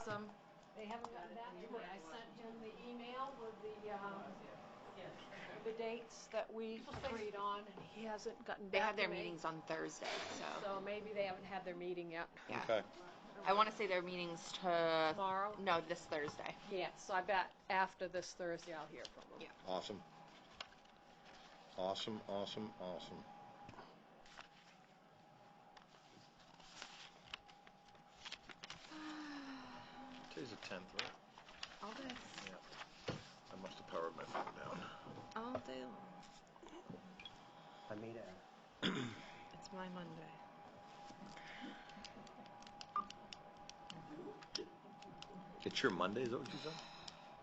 awesome. They haven't gotten back to me. I sent him the email with the dates that we agreed on, and he hasn't gotten They back have their to me. meetings on Thursday, so. So maybe they haven't had their meeting yet. Yeah. Okay. I want to say their meetings to. Tomorrow? No, this Thursday. Yeah, so I bet after this Thursday I'll hear from them. Yeah. Awesome. Awesome, awesome, awesome. Today's the 10th, right? All this. Yeah. I must have powered my phone down. All day long. I made it. It's my Monday. It's your Monday, is that what you said?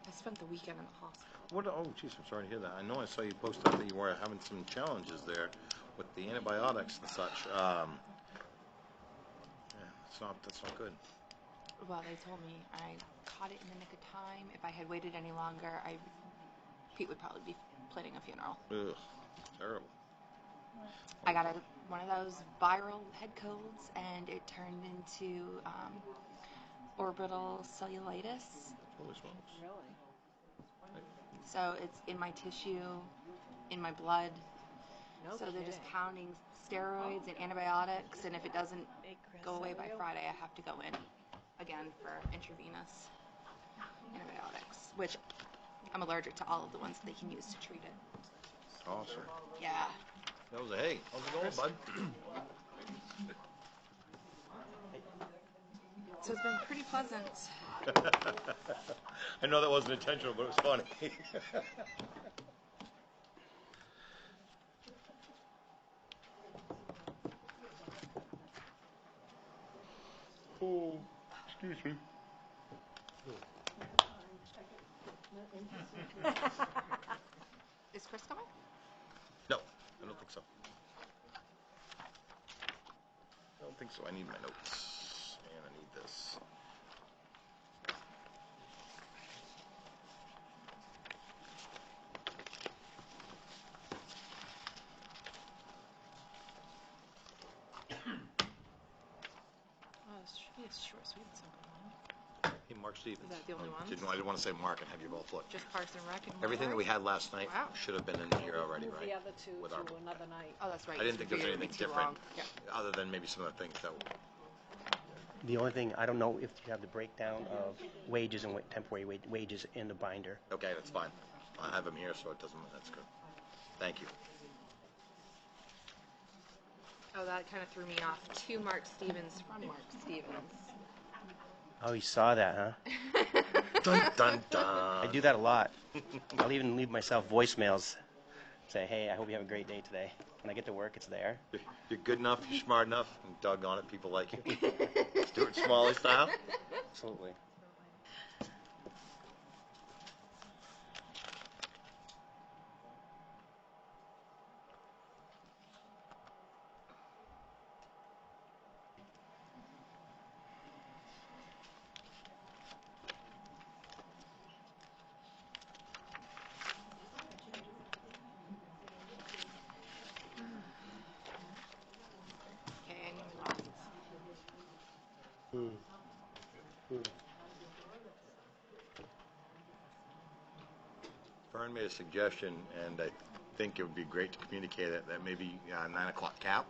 I spent the weekend in the hospital. What? Oh, jeez, I'm sorry to hear that. I know I saw you post up that you were having some challenges there with the antibiotics and such. Yeah, that's not good. Well, they told me I caught it in the nick of time. If I had waited any longer, Pete would probably be planning a funeral. Ugh, terrible. I got one of those viral head colds, and it turned into orbital cellulitis. Holy smokes. Really? So it's in my tissue, in my blood. No So they're just kidding. pounding steroids and antibiotics, and if it doesn't go away by Cereal? Friday, I have to go in again for intravenous antibiotics, which I'm allergic to all of the ones that they can use to treat it. Awesome. Yeah. That was a hey. How's it going, bud? So it's been pretty pleasant. I know that wasn't intentional, but it was funny. Oh, excuse me. Is Chris coming? No, I don't think so. I don't think so. I need my notes. And I need this. Oh, this should be a short, sweet, and simple one. Hey, Mark Stevens. Is that the only one? I didn't want to say Mark and have you both look. Just Parks and Rec and Everything that we had last night Wow. should have been in here already, Move right? the other two With to our- another night. Oh, that's right. I didn't think there was It'd be anything too different, long. Yeah. other than maybe some of the things that. The only thing, I don't know if you have the breakdown of wages and temporary wages in the binder. Okay, that's fine. I have them here, so it doesn't. That's good. Thank you. Oh, that kind of threw me off. To Mark Stevens from Mark Stevens. Oh, you saw that, huh? Dun dun dun. I do that a lot. I'll even leave myself voicemails. Say, hey, I hope you have a great day today. When I get to work, it's there. You're good enough. You're smart enough. And doggone it, people like you. Stuart Smalley style. Absolutely. Okay, I need my glasses. Vern made a suggestion, and I think it would be great to communicate it. That maybe 9 o'clock cap.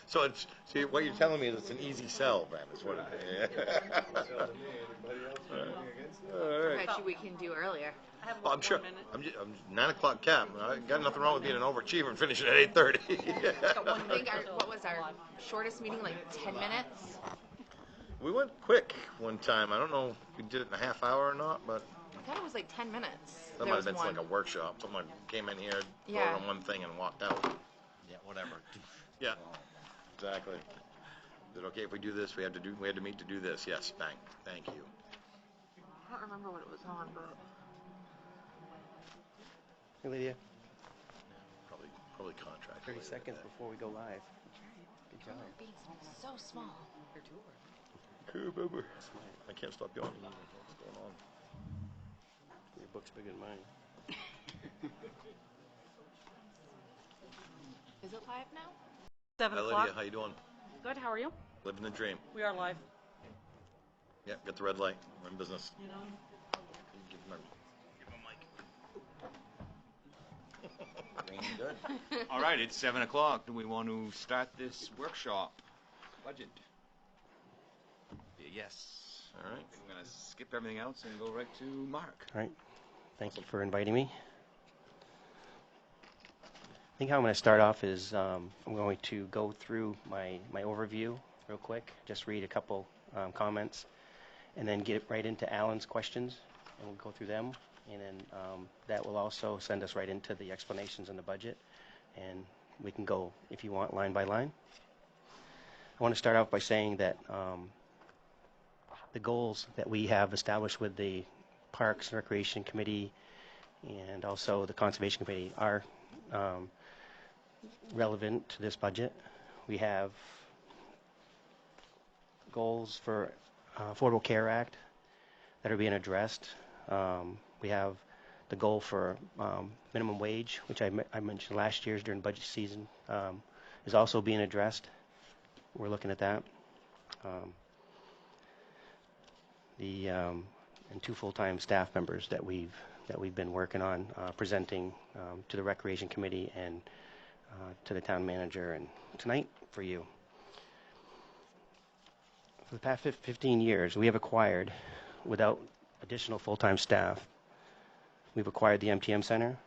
So it's see what you're telling me is it's an easy sell, man. Is what it is. All I right. bet you we can do earlier. Well, I'm sure. I'm 9 o'clock cap. I got nothing wrong with being an overachiever and finishing at 8:30. I think what was our shortest meeting? Like 10 minutes? We went quick one time. I don't know if we did it in a half hour or not, but I thought it was like 10 minutes. that might have been like a workshop. Someone came in here, Yeah. voted on one thing, and walked out. Yeah, whatever. Yeah, exactly. Is it okay if we do this? We had to meet to do this. Yes, bang. Thank you. I don't remember what it was on, but Hey, Lydia, Probably contract. 30 later seconds today. before we go live. Good job. being so small. Okay, remember. I can't stop yawning. What's going on? Your book's bigger than mine. Is it live now? 7 Hi, o'clock. Lydia, how you doing? Good, how are you? Living the dream. We are live. Yeah, got the red light. We're in business. Give him a mic. Green, good. All right, it's 7 o'clock. Do we want to start this workshop? Budget? Yes. All right. We're going to skip everything else and go right to Mark. All right. Thank you for inviting me. I think how I'm going to start off is I'm going to go through my overview real quick, just read a couple comments, and then get right into Alan's questions, and we'll go through them. And then that will also send us right into the explanations on the budget, and we can go, if you want, line by line. I want to start off by saying that the goals that we have established with the Parks and Recreation Committee and also the Conservation Committee are relevant to this budget. We have goals for Affordable Care Act that are being addressed. We have the goal for minimum wage, which I mentioned last year's during budget season, is also being addressed. We're looking at that. And 2 full-time staff members that we've been working on presenting to the Recreation Committee and to the town manager and tonight for you. For the past 15 years, we have acquired, without additional full-time staff, we've acquired the MTM Center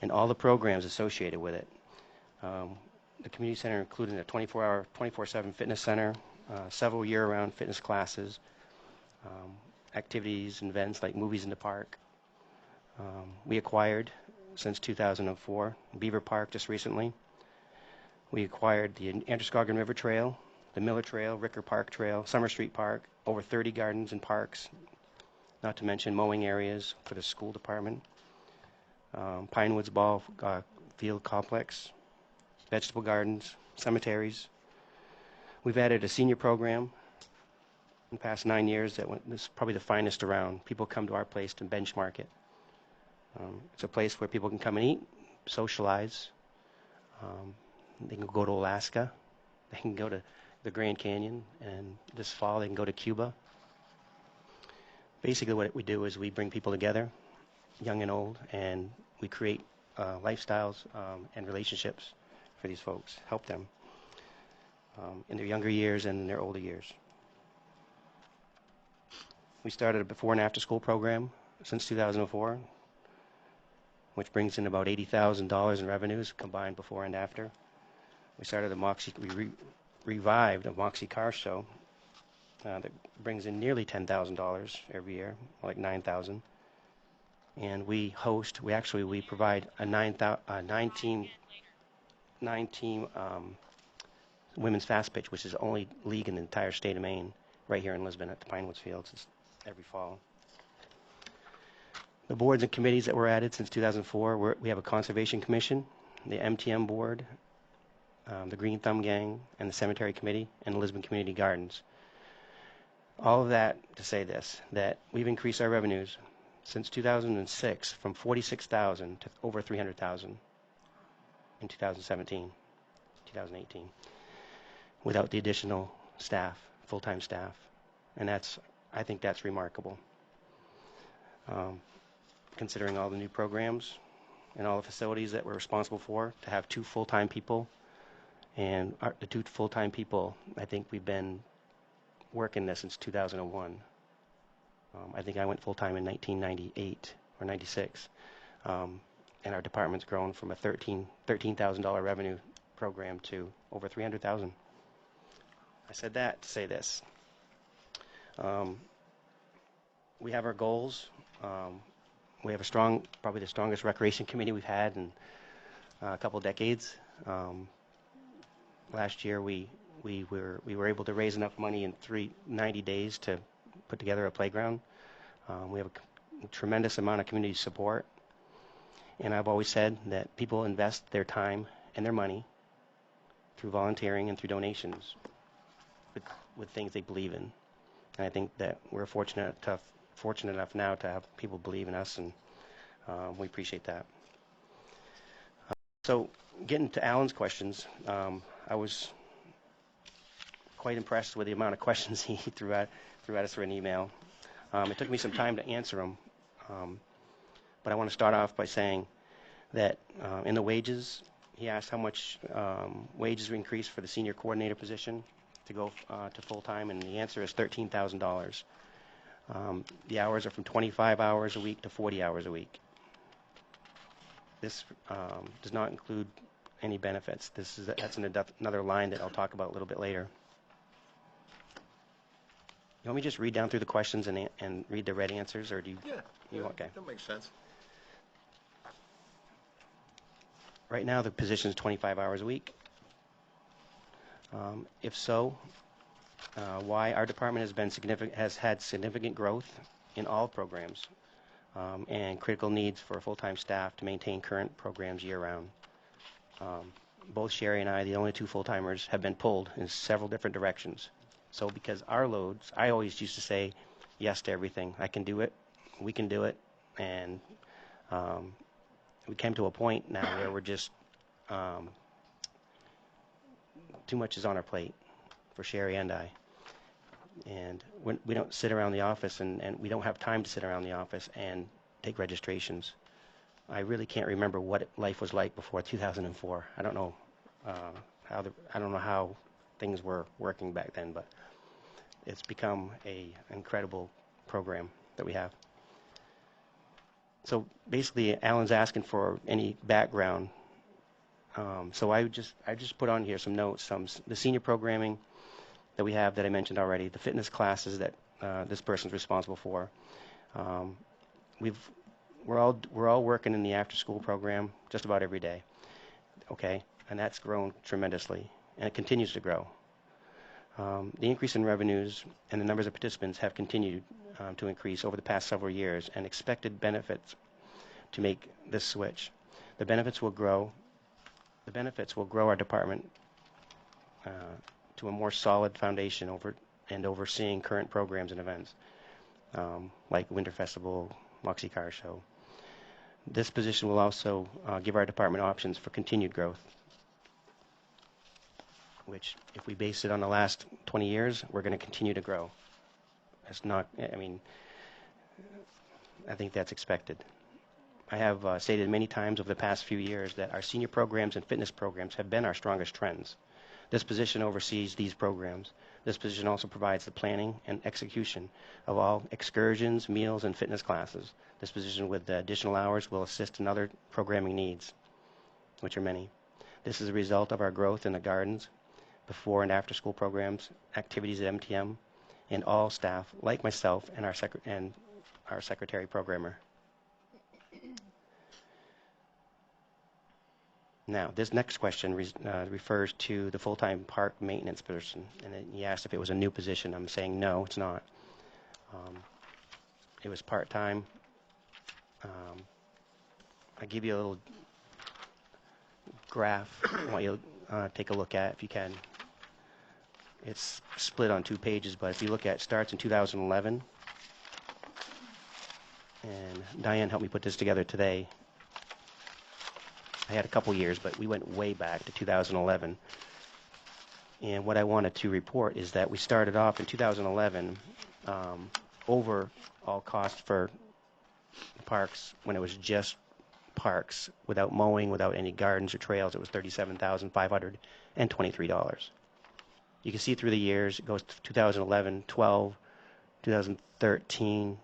and all the programs associated with it. The community center including a 24-hour, 24/7 fitness center, several year-round fitness classes, activities and events like movies in the park. We acquired, since 2004, Beaver Park just recently. We acquired the Androscoggin River Trail, the Miller Trail, Ricker Park Trail, Summer Street Park, over 30 gardens and parks, not to mention mowing areas for the school department, Pine Woods Ball Field Complex, vegetable gardens, cemeteries. We've added a senior program in the past 9 years that is probably the finest around. People come to our place to benchmark it. It's a place where people can come and eat, socialize. They can go to Alaska. They can go to the Grand Canyon, and this fall they can go to Cuba. Basically what we do is we bring people together, young and old, and we create lifestyles and relationships for these folks, help them in their younger years and in their older years. We started a before and after school program since 2004, which brings in about $80,000 in revenues combined before and after. We started we revived a Moxie car show that brings in nearly $10,000 every year, like $9,000. And we provide a nine-team women's fast pitch, which is the only league in the entire state of Maine, right here in Lisbon at the Pine Woods Fields. It's every fall. The boards and committees that were added since 2004, we have a Conservation Commission, the MTM Board, the Green Thumb Gang, and the Cemetery Committee, and the Lisbon Community Gardens. All of that to say this, that we've increased our revenues since 2006 from $46,000 to over $300,000 in 2017, 2018, without the additional staff, full-time staff. And I think that's remarkable. Considering all the new programs and all the facilities that we're responsible for, to have 2 full-time people. And the 2 full-time people, I think we've been working this since 2001. I think I went full-time in 1998 or 96. And our department's grown from a $13,000 revenue program to over $300,000. I said that to say this. We have our goals. We have probably the strongest recreation committee we've had in a couple decades. Last year we were able to raise enough money in 90 days to put together a playground. We have a tremendous amount of community support, and I've always said that people invest their time and their money through volunteering and through donations with things they believe in. And I think that we're fortunate enough now to have people believe in us, and we appreciate that. So getting to Alan's questions, I was quite impressed with the amount of questions he threw at us through an email. It took me some time to answer them, but I want to start off by saying that in the wages, he asked how much wages were increased for the senior coordinator position to go to full-time, and the answer is $13,000. The hours are from 25 hours a week to 40 hours a week. This does not include any benefits. That's another line that I'll talk about a little bit later. You want me to just read down through the questions and read the red answers, or do you? Yeah, Okay. that makes sense. Right now, the position is 25 hours a week. If so, why our department has had significant growth in all programs and critical needs for full-time staff to maintain current programs year-round. Both Sherry and I, the only two full-timers, have been pulled in several different directions. So because our loads, I always used to say yes to everything. I can do it, we can do it, and we came to a point now where we're just, too much is on our plate for Sherry and I. And we don't sit around the office, and we don't have time to sit around the office and take registrations. I really can't remember what life was like before 2004. I don't know how things were working back then, but it's become an incredible program that we have. So basically, Alan's asking for any background. So I just put on here some notes, the senior programming that we have that I mentioned already, the fitness classes that this person's responsible for. We're all working in the after-school program just about every day, okay, and that's grown tremendously, and it continues to grow. The increase in revenues and the numbers of participants have continued to increase over the past several years, and expected benefits to make this switch. The benefits will grow our department to a more solid foundation overseeing current programs and events like Winter Festival, Moxie Car Show. This position will also give our department options for continued growth, which, if we base it on the last 20 years, we're going to continue to grow. I think that's expected. I have stated many times over the past few years that our senior programs and fitness programs have been our strongest trends. This position oversees these programs. This position also provides the planning and execution of all excursions, meals, and fitness classes. This position with the additional hours will assist in other programming needs, which are many. This is a result of our growth in the gardens, before and after school programs, activities at MTM, and all staff, like myself and our secretary programmer. Now, this next question refers to the full-time park maintenance person, and he asked if it was a new position. I'm saying no, it's not. It was part-time. I give you a little graph I want you to take a look at if you can. It's split on 2 pages, but if you look at, it starts in 2011, and Diane helped me put this together today. I had a couple years, but we went way back to 2011. And what I wanted to report is that we started off in 2011 over all costs for parks when it was just parks, without mowing, without any gardens or trails. It was $37,523. You can see through the years, it goes to 2011, 12, 2013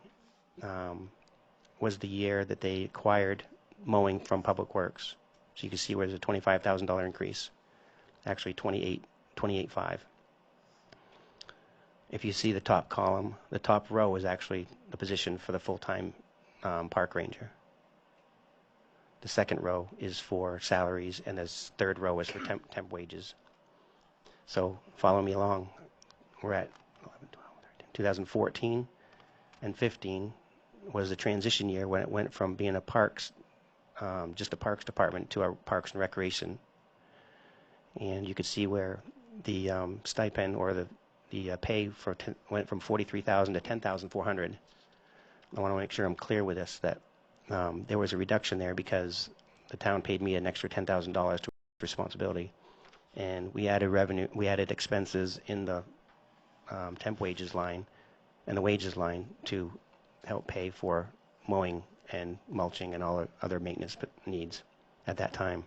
was the year that they acquired mowing from Public Works. So you can see where there's a $25,000 increase, actually 28.5. If you see the top column, the top row is actually the position for the full-time park ranger. The second row is for salaries, and the third row is for temp wages. So follow me along. We're at 11, 12, 13. 2014 and 15 was the transition year when it went from being a parks, just a parks department, to our parks and recreation. And you could see where the stipend or the pay went from $43,000 to $10,400. I want to make sure I'm clear with this, that there was a reduction there because the town paid me an extra $10,000 to responsibility. And we added expenses in the temp wages line and the wages line to help pay for mowing and mulching and all the other maintenance needs at that time.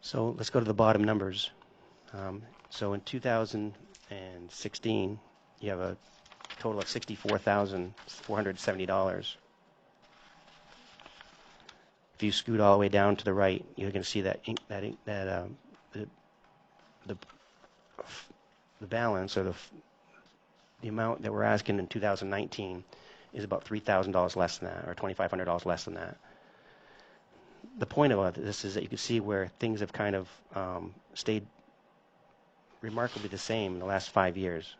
So let's go to the bottom numbers. So in 2016, you have a total of $64,470. If you scoot all the way down to the right, you're going to see that the balance, or the amount that we're asking in 2019 is about $3,000 less than that, or $2,500 less than that. The point about this is that you can see where things have kind of stayed remarkably the same in the last 5 years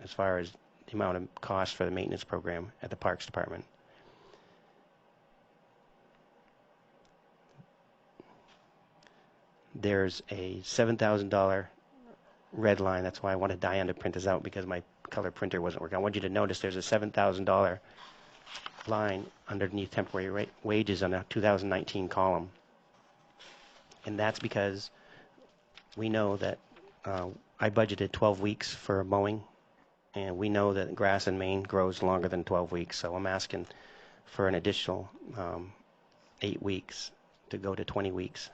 as far as the amount of cost for the maintenance program at the Parks Department. There's a $7,000 red line. That's why I wanted Diane to print this out, because my color printer wasn't working. I want you to notice there's a $7,000 line underneath temporary wages on the 2019 column. And that's because we know that I budgeted 12 weeks for mowing, and we know that grass in Maine grows longer than 12 weeks. So I'm asking for an additional 8 weeks to go to 20 weeks,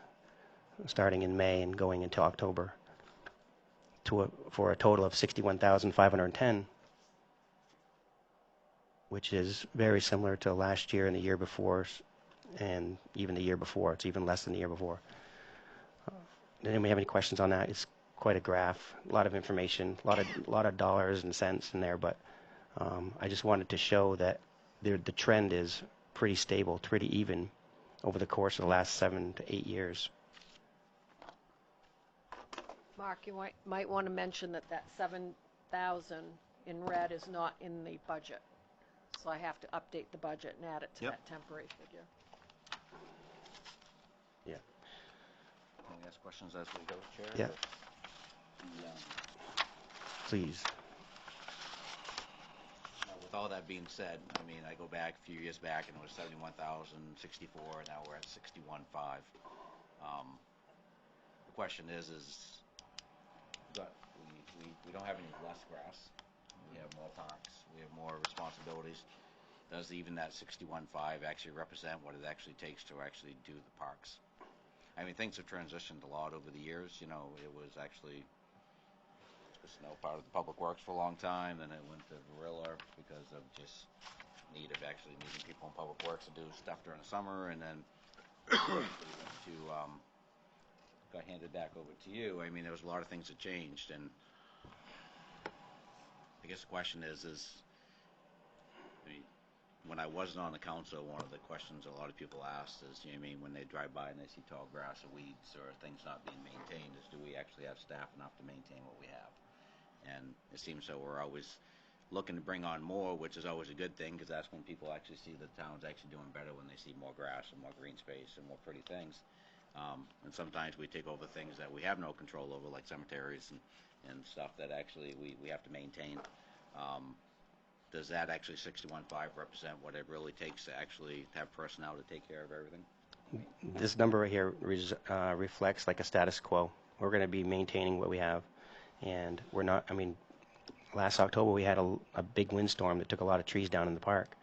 starting in May and going into October, for a total of $61,510, which is very similar to last year and the year before, and even the year before. It's even less than the year before. Does anybody have any questions on that? It's quite a graph, a lot of information, a lot of dollars and cents in there, but I just wanted to show that the trend is pretty stable, pretty even over the course of the last 7 to 8 years. Mark, you might want to mention that 7,000 in red is not in the budget. So I have to update the budget and add it to that temporary figure. Yeah. Can we ask questions as we go, Chair? Yeah. Please. With all that being said, I mean, I go back a few years back and it was 71,064, and now we're at 61.5. The question is we don't have any less grass. We have more parks. We have more responsibilities. Does even that 61.5 actually represent what it actually takes to actually do the parks? I mean, things have transitioned a lot over the years. You know, it was actually the snow part of the public works for a long time, then it went to Gorilla because of just need of actually needing people in public works to do stuff during the summer, and then got handed back over to you. I mean, there was a lot of things that changed, and I guess the question is I mean, when I wasn't on the council, one of the questions a lot of people asked is, you know what I mean, when they drive by and they see tall grass or weeds or things not being maintained, is do we actually have staff enough to maintain what we have? And it seems so we're always looking to bring on more, which is always a good thing, because that's when people actually see the town's actually doing better, when they see more grass and more green space and more pretty things. And sometimes we take over things that we have no control over, like cemeteries and stuff that actually we have to maintain. Does that actually 61.5 represent what it really takes to actually have personnel to take care of everything? This number right here reflects like a status quo. We're going to be maintaining what we have, and we're not, I mean, last October we had a big windstorm that took a lot of trees down in the park.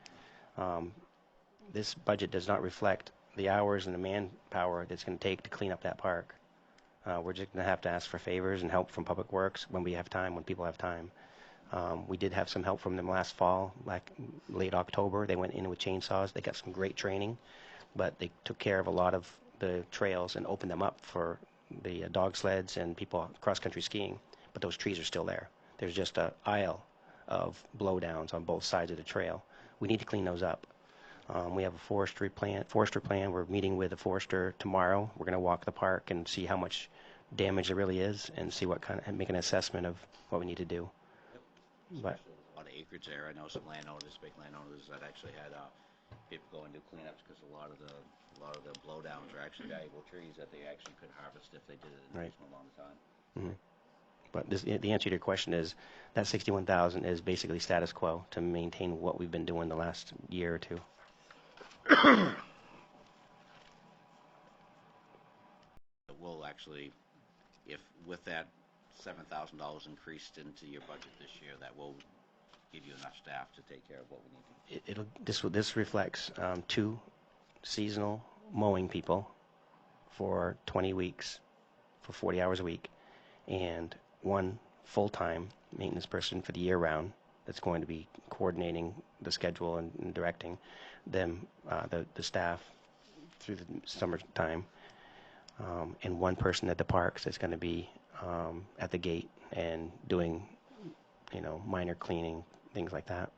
This budget does not reflect the hours and the manpower that's going to take to clean up that park. We're just going to have to ask for favors and help from Public Works when we have time, when people have time. We did have some help from them last fall, like late October. They went in with chainsaws. They got some great training, but they took care of a lot of the trails and opened them up for the dog sleds and people cross-country skiing. But those trees are still there. There's just an aisle of blowdowns on both sides of the trail. We need to clean those up. We have a forestry plan. We're meeting with a forester tomorrow. We're going to walk the park and see how much damage there really is, and see what kind of, make an assessment of what we need to do. But A lot of acreage there. I know some landowners, big landowners, that actually had people go and do cleanups, because a lot of the blowdowns are actually valuable trees that they actually could harvest if they did it in a reasonable amount of time. Mm-hmm. But the answer to your question is that 61,000 is basically status quo to maintain what we've been doing the last year or two. It will actually, if with that $7,000 increased into your budget this year, that will give you enough staff to take care of what we need to. This reflects 2 seasonal mowing people for 20 weeks, for 40 hours a week, and 1 full-time maintenance person for the year-round that's going to be coordinating the schedule and directing them, the staff through the summertime, and 1 person at the parks that's going to be at the gate and doing, minor cleaning, things like that.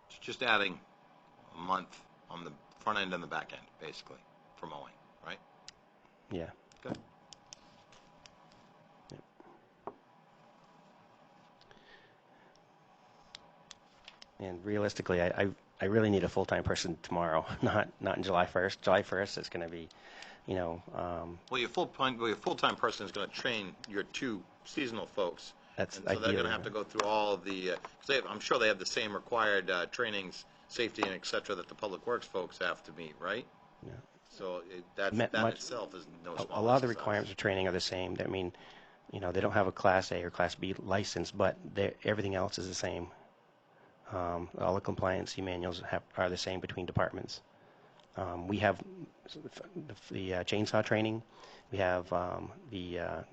It's just adding a month on the front end and the back end, basically, for mowing, right? Yeah. Good. And realistically, I really need a full-time person tomorrow, not in July 1st. July 1st, it's going to be, Well, your full-time person is going to train your 2 seasonal folks. That's And so they're going ideally, to have to go through all of the, because I'm sure they have the same required trainings, safety and et cetera, that the Public Works folks have to meet, right? Yeah. So that Much- itself is no small a lot of the exercise. requirements of training are the same. I mean, they don't have a Class A or Class B license, but everything else is the same. All the compliancy manuals are the same between departments. We have the chainsaw training. We have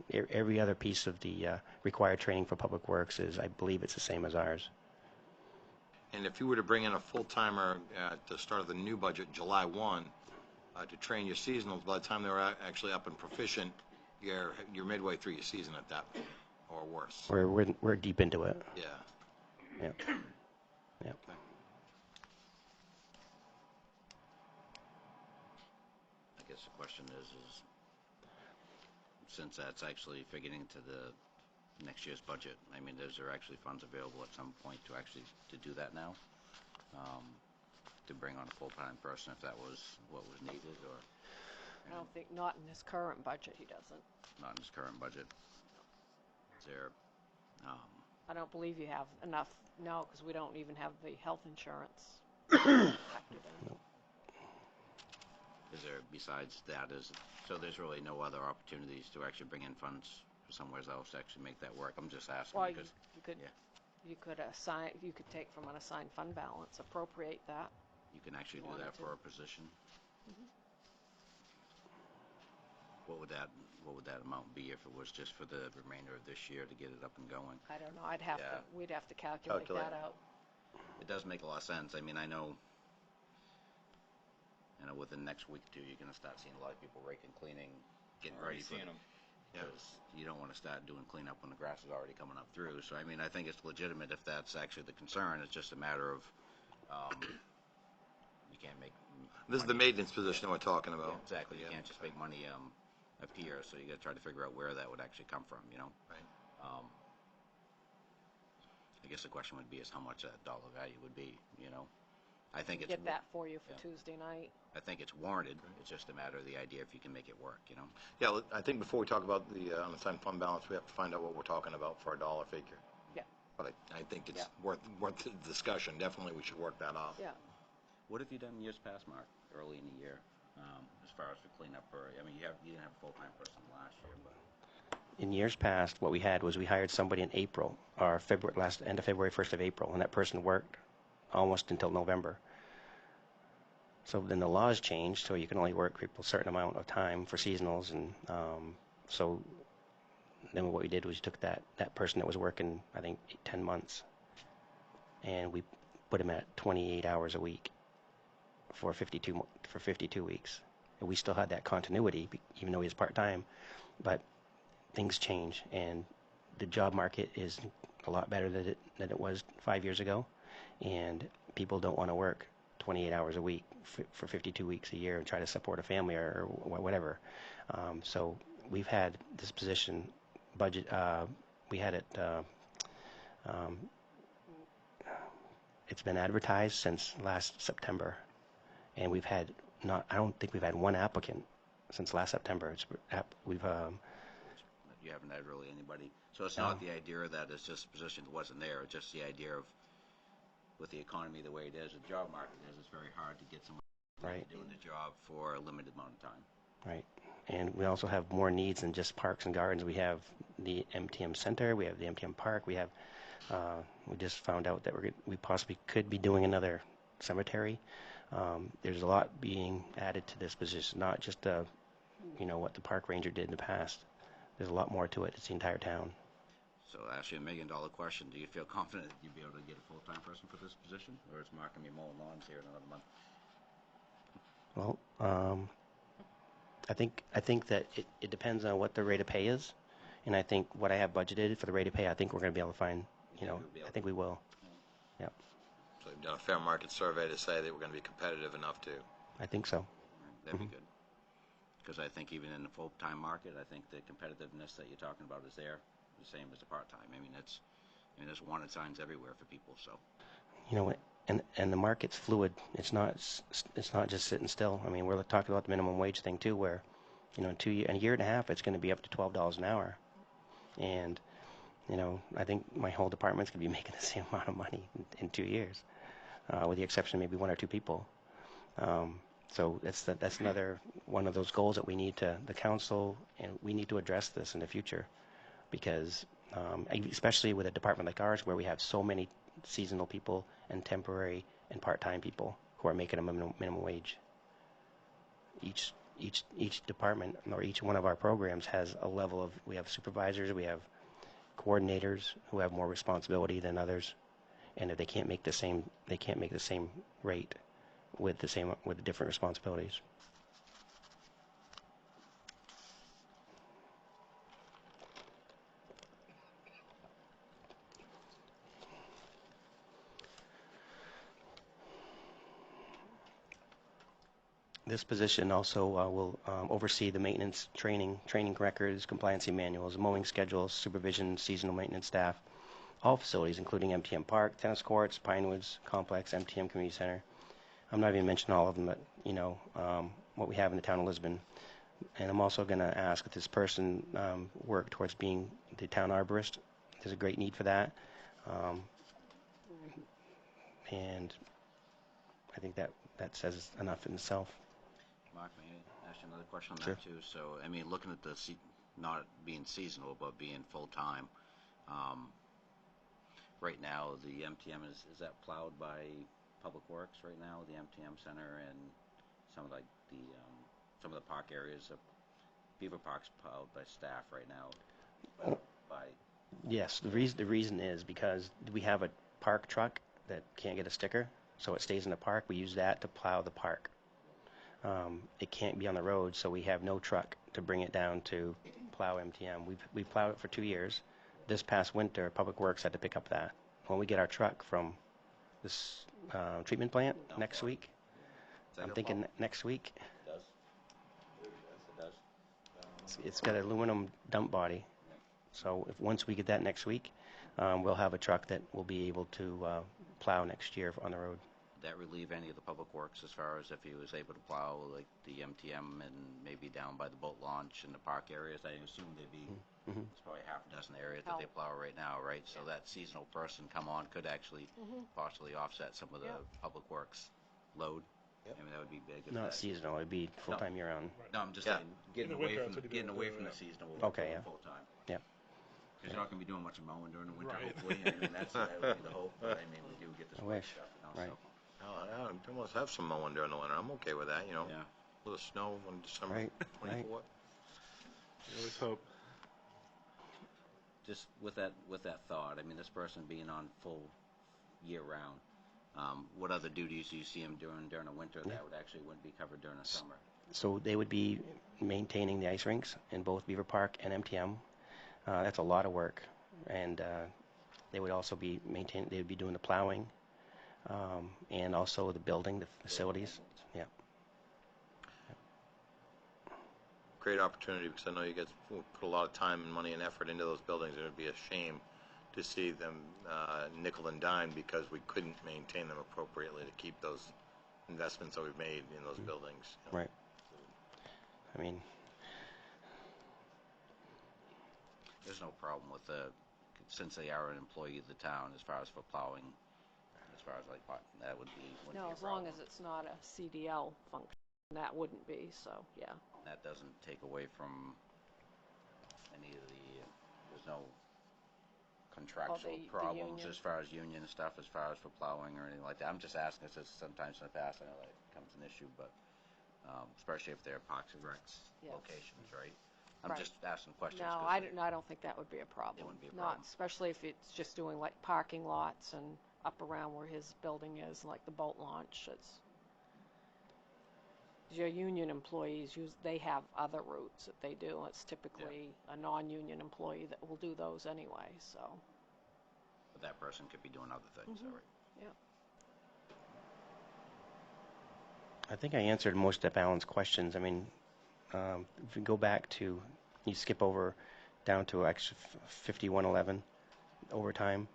every other piece of the required training for Public Works is, I believe it's the same as ours. And if you were to bring in a full-timer at the start of the new budget, July 1, to train your seasonals, by the time they're actually up and proficient, you're midway through your season at that point, or worse. We're deep into it. Yeah. Yep. Yep. Okay. I guess the question is since that's actually figuring into the next year's budget, I mean, is there actually funds available at some point to do that now? To bring on a full-time person if that was what was needed, or I don't think, not in his current budget, he doesn't. not in his current budget? Is there, I don't believe you have enough, no, because we don't even have the health insurance factored in. is there besides that, so there's really no other opportunities to actually bring in funds somewhere else to actually make that work? I'm just asking Well, because, yeah. you could take from unassigned fund balance, appropriate that. You can actually do wanted that to. for a position? What would that amount be if it was just for the remainder of this year to get it up and going? I don't know, Yeah. we'd have to calculate Calculate. that out. It does make a lot of sense. I mean, I know within the next week or 2, you're going to start seeing a lot of people raking, cleaning, getting ready Already for seeing them. because you don't want to start doing cleanup when the grass is already coming up through. So, I mean, I think it's legitimate if that's actually the concern. It's just a matter of you can't make This is the money. maintenance position we're talking about. Yeah, exactly. You Yeah. can't just make money appear, so you got to try to figure out where that would actually come from, Right. I guess the question would be is how much that dollar value would be, I think it's Get that for you for yeah. Tuesday night. I think it's warranted. It's just a matter of the idea if you can make it work, Yeah, I think before we talk about the unassigned fund balance, we have to find out what we're talking about for a dollar figure. Yeah. But I think it's Yeah. worth the discussion. Definitely, we should work that out. Yeah. What have you done in years past, Mark, early in the year, as far as the cleanup? I mean, you didn't have a full-time person last year, but In years past, what we had was we hired somebody in April, or end of February, 1st of April, and that person worked almost until November. So then the laws changed, so you can only work people a certain amount of time for seasonals, and so then what we did was we took that person that was working, I think, 10 months, and we put him at 28 hours a week for 52 weeks. And we still had that continuity, even though he was part-time, but things change, and the job market is a lot better than it was 5 years ago, and people don't want to work 28 hours a week for 52 weeks a year and try to support a family or whatever. So we've had this position budget. We had it. It's been advertised since last September, and we've had I don't think we've had one applicant since last September. We've you haven't had really anybody. So it's No. not the idea that it's just a position that wasn't there. It's just the idea of, with the economy the way it is, the job market is, it's very hard to get somebody Right. Doing the job for a limited amount of time. Right. And we also have more needs than just parks and gardens. We have the MTM Center, we have the MTM Park, we just found out that we possibly could be doing another cemetery. There's a lot being added to this position, not just what the park ranger did in the past. There's a lot more to it. It's the entire town. So actually, $1 million question. Do you feel confident that you'll be able to get a full-time person for this position? Or is Mark going to be mowing lawns here in another month? Well, I think that it depends on what the rate of pay is, and I think what I have budgeted for the rate of pay, I think we're going to be able to find. I think we will. Yep, So you've done a fair market survey to say that we're going to be competitive enough to. I think so. That'd be good. Because I think even in the full-time market, I think the competitiveness that you're talking about is there, the same as the part-time. There's wanted signs everywhere for people. So. And the market's fluid. It's not just sitting still. We're talking about the minimum wage thing too, where, in a year and a half, it's going to be up to $12 an hour, and I think my whole department's going to be making the same amount of money in 2 years, with the exception of maybe 1 or 2 people. So that's another one of those goals that we need the council, and we need to address this in the future, because especially with a department like ours where we have so many seasonal people and temporary and part-time people who are making a minimum wage. Each department or each one of our programs has a level of, we have supervisors, we have coordinators who have more responsibility than others, and if they can't make the same rate with the different responsibilities. This position also will oversee the maintenance, training records, compliancy manuals, mowing schedules, supervision, seasonal maintenance staff, all facilities, including MTM Park, tennis courts, Pinewoods Complex, MTM Community Center. I'm not even mentioning all of them, but what we have in the town of Lisbon. And I'm also going to ask if this person work towards being the town arborist. There's a great need for that. And I think that says enough in itself. Mark, may I ask you another question on Sure. that too? So, looking at the not being seasonal but being full time, right now the MTM is that plowed by Public Works right now? The MTM Center and some of some of the park areas of Beaver Park's plowed by staff right now. By Yes, the reason is because we have a park truck that can't get a sticker, so it stays in the park. We use that to plow the park. It can't be on the road, so we have no truck to bring it down to plow MTM. We plowed it for 2 years. This past winter, Public Works had to pick up that. When we get our truck from this treatment plant next week, I'm thinking next week. It does. It does. It's got an aluminum dump body. So once we get that next week, we'll have a truck that will be able to plow next year on the road. Would that relieve any of the Public Works as far as if he was able to plow like the MTM and maybe down by the boat launch and the park areas? I assume they'd be, there's probably half a dozen areas that they plow right now, right? So that seasonal person come on could actually partially offset some of the Public Works load. Yep. That would be big. if Not that- seasonal, it'd be full-time year-round. No, I'm just Yeah. saying, getting In the away winter, from that's what getting you do, away from yeah. the seasonal. Okay, yeah. Full time. Yeah. Because you're not going to be doing much mowing during the winter, Right. hopefully. That would be the hope. But we do get this I wish. stuff. Right. So, Oh, yeah, almost have some mowing during the winter. I'm okay with that, yeah. A little snow on December Right, 24th. You always hope. Just with that thought, this person being on full year round, what other duties do you see him doing during the winter that would actually wouldn't be covered during the summer? So they would be maintaining the ice rinks in both Beaver Park and MTM. That's a lot of work, and they would also be they would be doing the plowing, and also the building, the facilities. Yeah. Great opportunity, because I know you guys put a lot of time and money and effort into those buildings, and it would be a shame to see them nickel and dime because we couldn't maintain them appropriately to keep those investments that we've made in those buildings. Right. There's no problem with since they are an employee of the town as far as for plowing, as far as like, that would be, wouldn't No, be a as long problem. as it's not a CDL function, that wouldn't be, so, yeah. That doesn't take away from any of the, there's no contractual the problems union. as far as union stuff, as far as for plowing or anything like that. I'm just asking, because sometimes in the past, I know that becomes an issue, but, especially if they're Parks and Recs Yes. locations, right? I'm Right. just asking questions. No, 'cause I don't think that would be a problem. wouldn't be a Not, problem. especially if it's just doing like parking lots and up around where his building is, like the boat launch. Your union employees they have other routes that they do. It's typically a non-union employee that will do those anyway, so. But that person could be doing other things, all right? Yeah. I think I answered most of Alan's questions. I mean, if you go back to, you skip over down to actually 5111 overtime.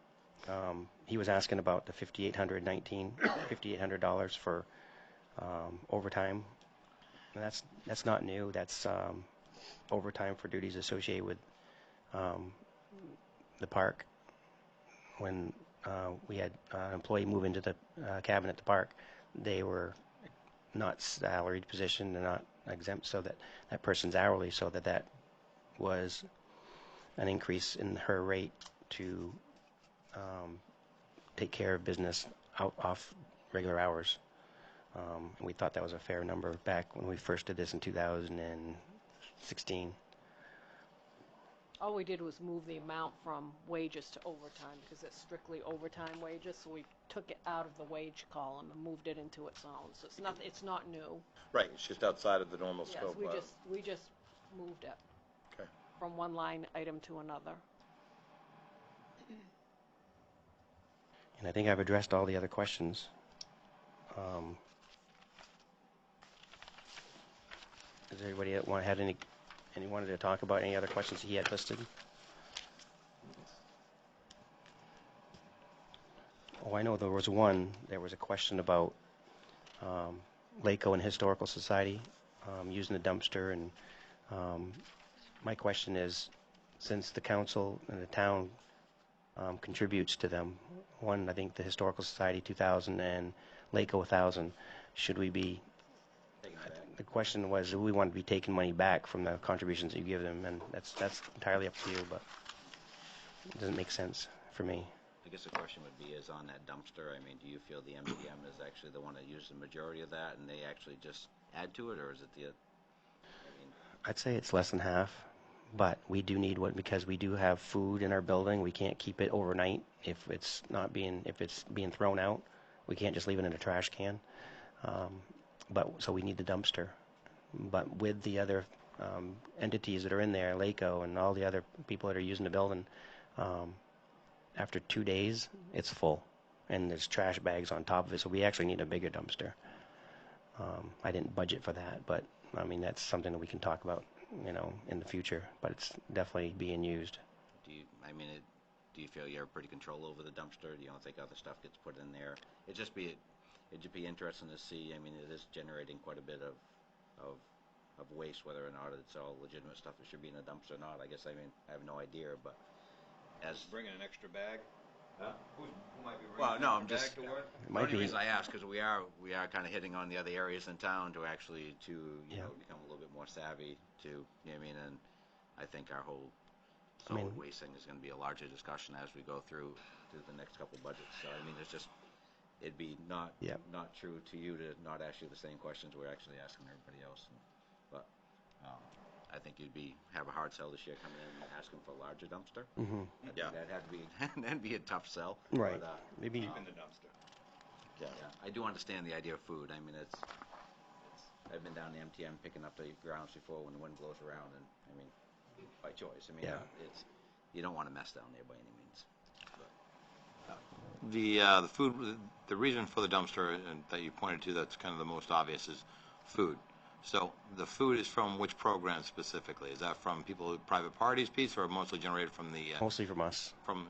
He was asking about the $5,800 for overtime. And that's not new. That's overtime for duties associated with the park. When we had an employee move into the cabin at the park, they were not salaried position, they're not exempt, so that person's hourly, so that was an increase in her rate to take care of business off regular hours. And we thought that was a fair number back when we first did this in 2016. All we did was move the amount from wages to overtime because it's strictly overtime wages. So we took it out of the wage column and moved it into its own. So it's not new. Right, it's just outside of the normal Yes, scope. we just moved it Okay. from one line item to another. And I think I've addressed all the other questions. Does anybody wanted to talk about any other questions he had listed? Oh, I know there was one. There was a question about LACO and Historical Society using the dumpster, and my question is, since the council and the town contributes to them, one, I think the Historical Society 2,000 and LACO 1,000, should we be? The question was, do we want to be taking money back from the contributions that you give them, and that's entirely up to you, but it doesn't make sense for me. I guess the question would be is on that dumpster, I mean, do you feel the MDM is actually the one that uses the majority of that and they actually just add to it, or is it I'd say it's less than half, but we do need because we do have food in our building. We can't keep it overnight if it's being thrown out. We can't just leave it in a trash can. So we need the dumpster. But with the other entities that are in there, LACO and all the other people that are using the building, after 2 days, it's full, and there's trash bags on top of it. So we actually need a bigger dumpster. I didn't budget for that, but I mean that's something that we can talk about, in the future. But it's definitely being used. do you feel you have pretty control over the dumpster? Do you don't think other stuff gets put in there? It'd just be interesting to see. I mean, it is generating quite a bit of waste, whether or not it's all legitimate stuff that should be in a dumpster or not. I guess, I have no idea, but Bringing an extra bag? Who might be bringing well, no, I'm an extra just bag to work? the only reason I ask because we are kind of hitting on the other areas in town to actually become a little bit more savvy to, and I think our whole solid waste thing is going to be a larger discussion as we go through the next couple budgets. So it'd be not true to you to not ask you the same questions we're actually asking everybody else. But I think you'd have a hard sell this year coming in and asking for a larger dumpster. Mm-hmm. That'd be a tough sell. Right. But, Maybe. Keep in the dumpster. yeah, I do understand the idea of food. I mean, I've been down the MTM picking up the grounds before when the wind blows around, and by choice. You don't want to mess down there by any means. The food, the reason for the dumpster that you pointed to that's kind of the most obvious is food. So the food is from which program specifically? Is that from private parties piece, or mostly generated from the Mostly from us. when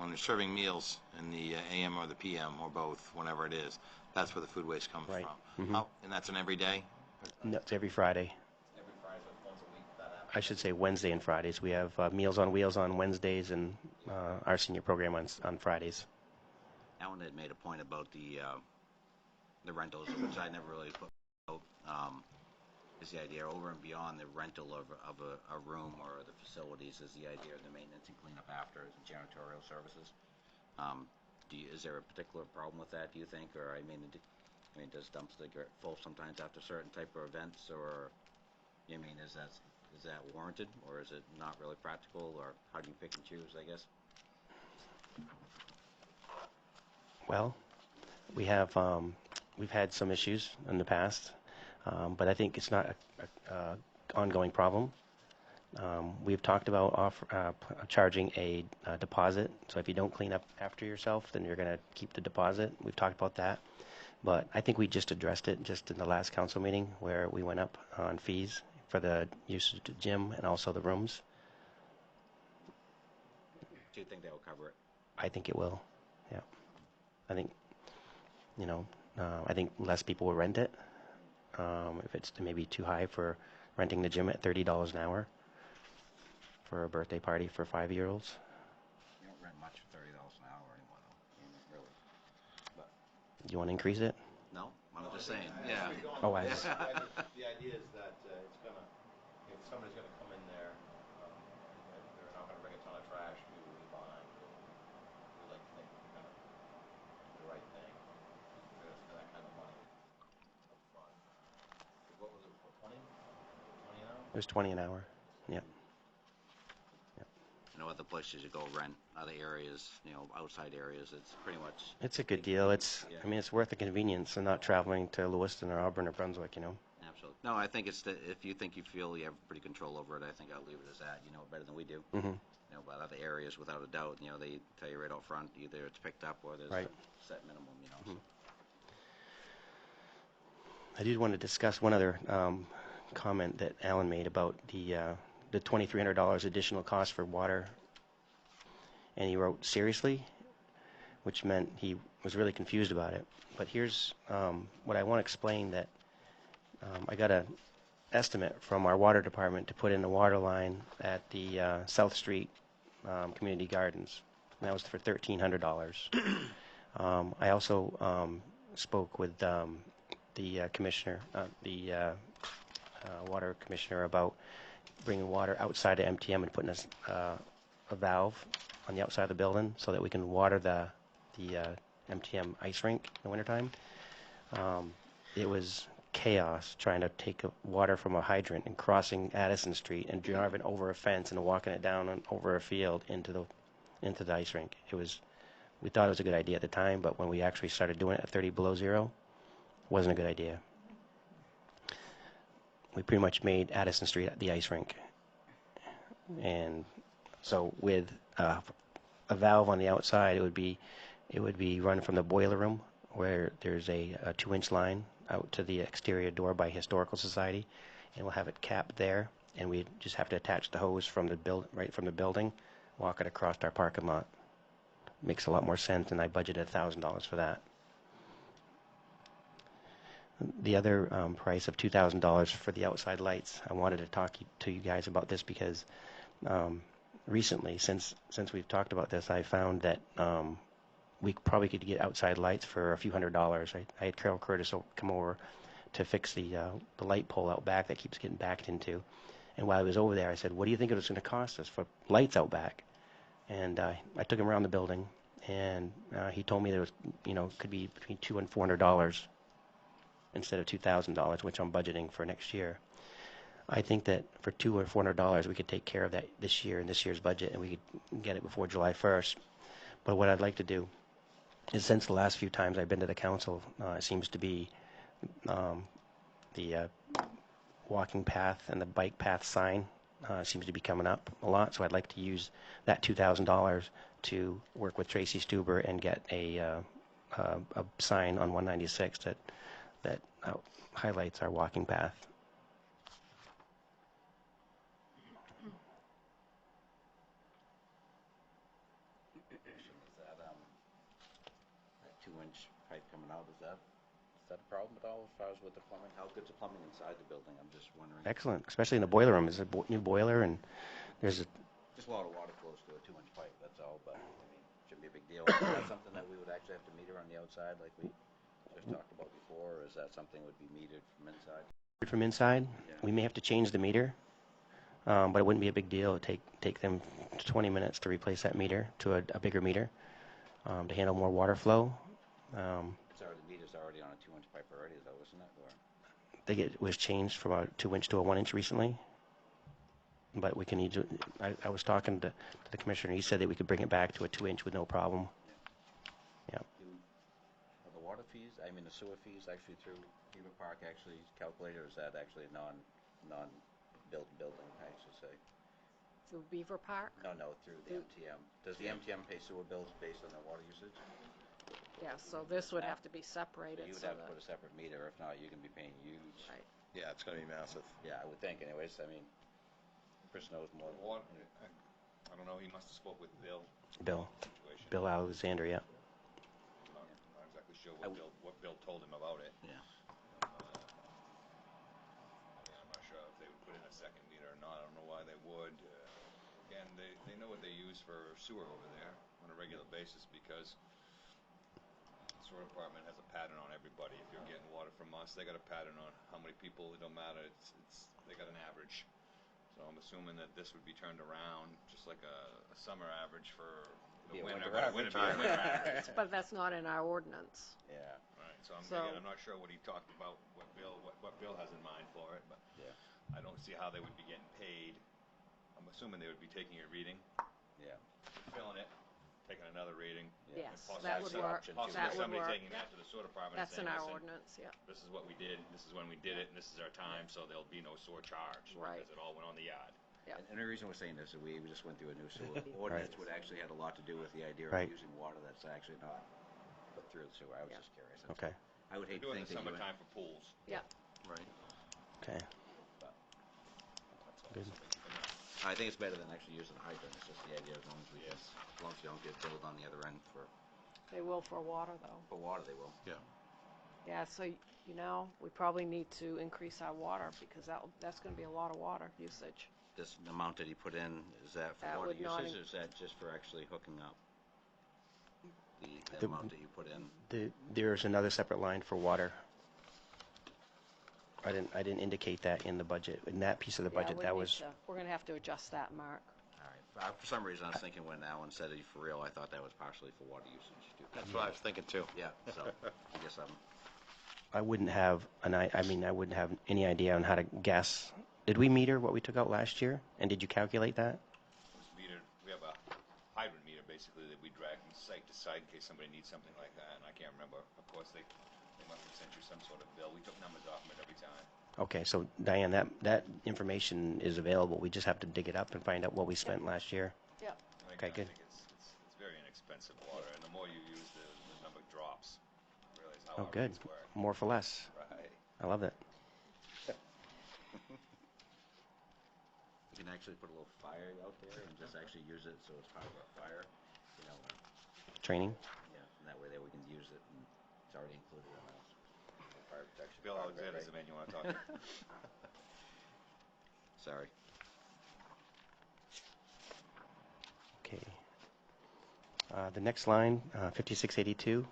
they're serving meals in the AM or the PM or both, whenever it is, that's where the food waste comes Right. from. Mhm. And that's an every day? No, it's every Friday. Every Friday, once a week, that happens. I should say Wednesday and Fridays. We have Meals on Wheels on Wednesdays and our senior program on Fridays. Alan had made a point about the rentals, which I never really put out. Is the idea over and beyond the rental of a room or the facilities is the idea of the maintenance and cleanup after and janitorial services. Is there a particular problem with that, do you think? Or, I mean, does dumpster get full sometimes after certain type of events? Or, I mean, is that warranted? Or is it not really practical? Or how do you pick and choose, I guess? Well, we've had some issues in the past, but I think it's not a ongoing problem. We've talked about charging a deposit. So if you don't clean up after yourself, then you're going to keep the deposit. We've talked about that. But I think we just addressed it just in the last council meeting where we went up on fees for the use of the gym and also the rooms. Do you think that will cover it? I think it will, yeah. I think, I think less people will rent it. If it's maybe too high for renting the gym at $30 an hour for a birthday party for 5-year-olds. You don't rent much for $30 an hour anymore, though. I mean, really. But Do you want to increase it? no, I'm just saying. Yeah. Oh, The idea is that it's gonna, if somebody's gonna come in there, they're not gonna bring a ton of trash to leave behind. We like to think we're gonna do the right thing. We're gonna spend that kind of money up front. What was it, for 20? 20 an hour? It was 20 an hour. Yep. I know other places you go rent, other areas, outside areas, it's pretty much. It's a good deal. Yeah. I mean, it's worth the convenience and not traveling to Lewiston or Auburn or Brunswick, Absolutely. No, I think it's that if you feel you have pretty control over it, I think I'll leave it as that. You know it better than we do. Mm-hmm. But other areas, without a doubt, they tell you right out front, either it's picked up or there's Right. a set minimum, so. I did want to discuss one other comment that Alan made about the $2,300 additional cost for water. And he wrote, seriously? Which meant he was really confused about it. But here's what I want to explain, that I got an estimate from our water department to put in a water line at the South Street Community Gardens. And that was for $1,300. I also spoke with the commissioner, water commissioner, about bringing water outside of MTM and putting a valve on the outside of the building so that we can water the MTM ice rink in the wintertime. It was chaos trying to take water from a hydrant and crossing Addison Street and driving over a fence and walking it down and over a field into the ice rink. We thought it was a good idea at the time, but when we actually started doing it at 30 below zero, it wasn't a good idea. We pretty much made Addison Street the ice rink. And so with a valve on the outside, it would be run from the boiler room, where there's a 2-inch line out to the exterior door by Historical Society, and we'll have it capped there, and we just have to attach the hose from the right from the building, walk it across our parking lot. Makes a lot more sense, and I budgeted $1,000 for that. The other price of $2,000 for the outside lights, I wanted to talk to you guys about this because recently, since we've talked about this, I found that we probably could get outside lights for a few $100s. I had Carol Curtis come over to fix the light pole out back that keeps getting backed into. And while I was over there, I said, what do you think it was going to cost us for lights out back? And I took him around the building, and he told me there was, could be between $200 and $400 instead of $2,000, which I'm budgeting for next year. I think that for $200 or $400, we could take care of that this year in this year's budget, and we could get it before July 1st. But what I'd like to do is, since the last few times I've been to the council, it seems to be the walking path and the bike path sign seems to be coming up a lot. So I'd like to use that $2,000 to work with Tracy Stuber and get a sign on 196 that highlights our walking path. Is that 2-inch pipe coming out, is that a problem at all as far as with the plumbing? How good's the plumbing inside the building? I'm just wondering. Excellent, especially in the boiler room. There's a new boiler, and there's a Just a lot of water flows through a 2-inch pipe, that's all, but I mean, shouldn't be a big deal. Is that something that we would actually have to meter on the outside like we just talked about before, or is that something would be metered from inside? From inside, Yeah. we may have to change the meter, but it wouldn't be a big deal. It'd take them 20 minutes to replace that meter to a bigger meter to handle more water flow. It's already, the meter's already on a 2-inch pipe already, though, isn't it? Or, It was changed from a 2-inch to a 1-inch recently. But we can need to, I was talking to the commissioner, he said that we could bring it back to a 2-inch with no problem. are the water fees, I mean, the sewer fees actually through Beaver Park actually calculated, or is that actually non-built building, I should say? Through Beaver Park? No, through the MTM. Does the MTM pay sewer bills based on their water usage? Yeah, so this would have to be So separated you would so have to that, put a separate meter, if not, you can be paying huge. right. Yeah, it's gonna be massive. Yeah, I would think anyways, I mean, Chris knows more. I don't know, he must have spoke with Bill Bill situation. Alexander, yeah. Not exactly sure I what Bill told him about it. Yeah. I mean, I'm not sure if they would put in a second meter or not. I don't know why they would. Again, they know what they use for sewer over there on a regular basis because the sewer department has a pattern on everybody. If you're getting water from us, they got a pattern on how many people. It don't matter. They got an average. So I'm assuming that this would be turned around just like a summer average for the Be a winter. winter But average, it would be a winter average. But that's not in our ordinance. Yeah, Right, so So- again, I'm not sure what he talked about, what Bill has in mind for it, but yeah, I don't see how they would be getting paid. I'm assuming they would be taking a reading, yeah. filling it, taking another reading. Yeah. Yes, possibly that would some- work. option too. Possibly That would somebody work. taking that to the sewer department and That's saying, in our listen, ordinance, yeah. this is what we did, this is when we did it, and this is our time, so there'll be no sewer charge. Right. Because it all went on the yard. Yeah. And the reason we're saying this is we just went through a new sewer ordinance, which actually had a lot to do with the idea of Right. using water that's actually not put through the sewer. I was Yeah. just curious. Okay, I would hate Do to it in think the that you would. summertime for pools. Yeah, Right. okay. That's all. Good. Something to keep in mind. I think it's better than actually using a hydrant. It's just the idea as long as we Yes. as long as you don't get billed on the other end for they will for water though. water, they will. Yeah. Yeah, so, we probably need to increase our water because that's gonna be a lot of water usage. This amount that he put in, is that for That water would not usage, or is that just for actually hooking up? The The- amount that you put in. There's another separate line for water. I didn't indicate that in the budget, in that piece of the Yeah, budget, we that need was, to- We're gonna have to adjust that, Mark. All right. For some reason, I was thinking when Alan said it for real, I thought that was partially for water usage too. That's what I was thinking too. Yeah, so I guess I wouldn't have I wouldn't have any idea on how to guess. Did we meter what we took out last year? And did you calculate that? It's metered, we have a hydrant meter basically that we drag from site to site in case somebody needs something like that, and I can't remember. Of course, they must have sent you some sort of bill. We took numbers off of it every time. Okay, so Diane, that information is available. We just have to dig it up and find out what we spent last year. Yep. And Okay, again, good. I think it's very inexpensive water, and the more you use, the number drops. Realize how Oh, our good. rates work. More for less. Right. I love that. you can actually put a little fire out there and just actually use it so it's part of our fire, Training? yeah, and that way we can use it and it's already included in us. Fire protection. Bill part of it, Alexander's right? the man you want to talk to. Sorry. Okay. The next line, 5682,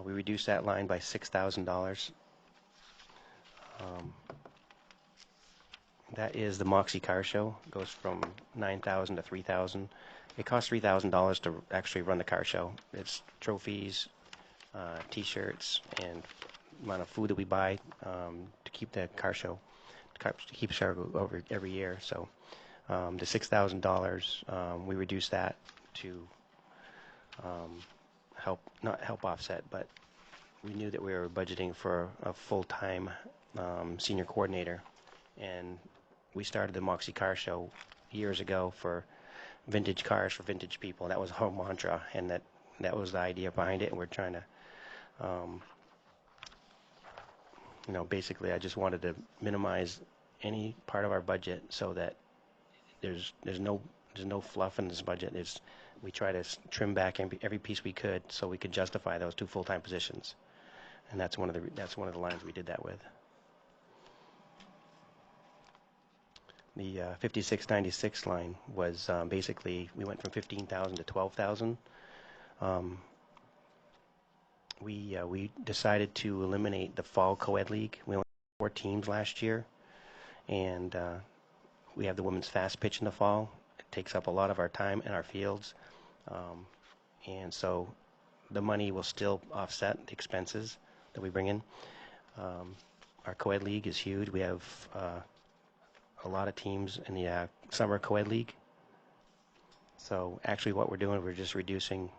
we reduced that line by $6,000. That is the Moxie Car Show. It goes from $9,000 to $3,000. It costs $3,000 to actually run the car show. It's trophies, T-shirts, and amount of food that we buy to keep the car show, to keep the show over every year. So the $6,000, we reduced that to not help offset, but we knew that we were budgeting for a full-time senior coordinator, and we started the Moxie Car Show years ago for vintage cars for vintage people. That was our mantra, and that was the idea behind it. And we're trying to, basically, I just wanted to minimize any part of our budget so that there's no fluff in this budget. We try to trim back every piece we could so we could justify those 2 full-time positions, and that's one of the lines we did that with. The 5696 line was basically we went from 15,000 to 12,000. We decided to eliminate the fall co-ed league. We only had 4 teams last year, and we have the women's fast pitch in the fall. It takes up a lot of our time in our fields, and so the money will still offset the expenses that we bring in. Our co-ed league is huge. We have a lot of teams in the summer co-ed league. So actually what we're doing, we're just reducing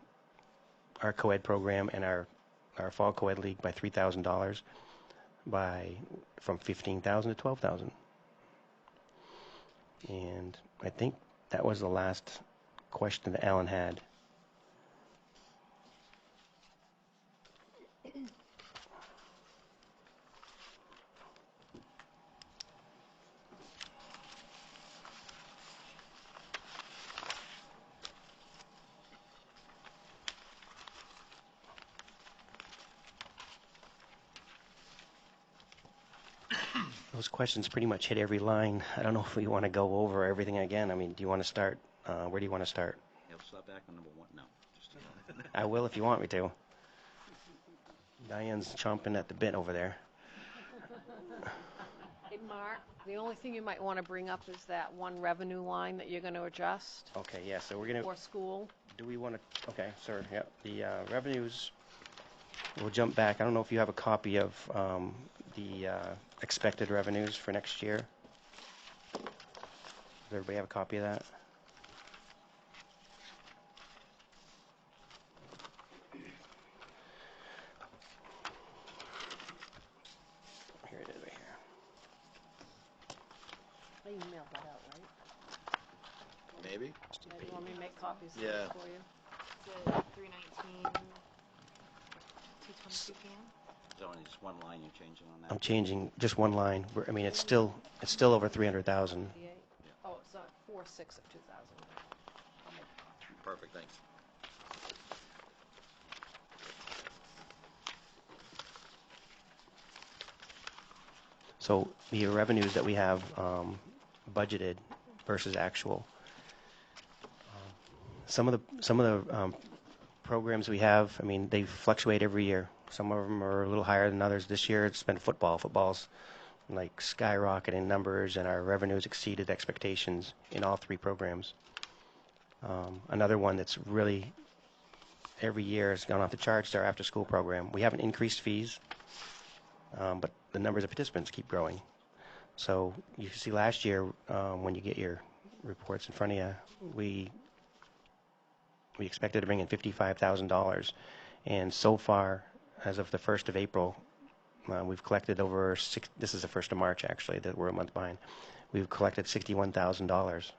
our co-ed program and our fall co-ed league by $3,000 from $15,000 to $12,000. And I think that was the last question that Alan had. Those questions pretty much hit every line. I don't know if we want to go over everything again. I mean, do you want to start? Where do you want to start? You'll start back on number 1? No. Just I will if you want me to. Diane's chomping at the bit over there. Hey, Mark, the only thing you might want to bring up is that one revenue line that you're going to adjust Okay, yeah, so we're going to... for school. Do we want to... Okay, sir, yeah. The revenues, we'll jump back. I don't know if you have a copy of the expected revenues for next year. Does everybody have a copy of that? Here it is right here. I emailed that out, right? Maybe? Yeah, do you want me to make copies of Yeah. this for you? Is it 319, 2:22 p.m.? There's only just one line you're changing on that. I'm changing just one line. I mean, it's still over 300,000. Oh, it's 4/6 of 2,000. Perfect, thanks. So the revenues that we have budgeted versus actual. Some of the programs we have, I mean, they fluctuate every year. Some of them are a little higher than others. This year it's been football. Football's like skyrocketing numbers, and our revenues exceeded expectations in all 3 programs. Another one that's really every year has gone off the charts is our after-school program. We haven't increased fees, but the numbers of participants keep growing. So you can see last year, when you get your reports in front of you, we expected to bring in $55,000, and so far, as of the 1st of April, we've collected over this is the 1st of March actually, that we're a month behind. We've collected $61,000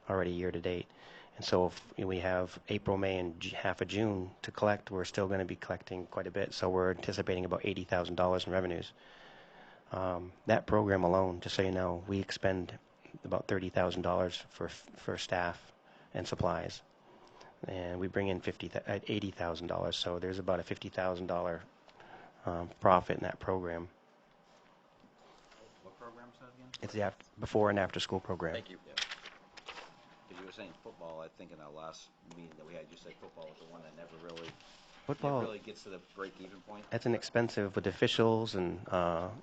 already year to date. And so if we have April, May, and half of June to collect, we're still going to be collecting quite a bit. So we're anticipating about $80,000 in revenues. That program alone, just so you know, we expend about $30,000 for staff and supplies, and we bring in $80,000. So there's about a $50,000 profit in that program. What program's that again? It's the before and after school program. Thank you. Yeah. Because you were saying football, I think in our last meeting that we had, you said football was the one that never really gets to the break-even point. That's an expensive with officials and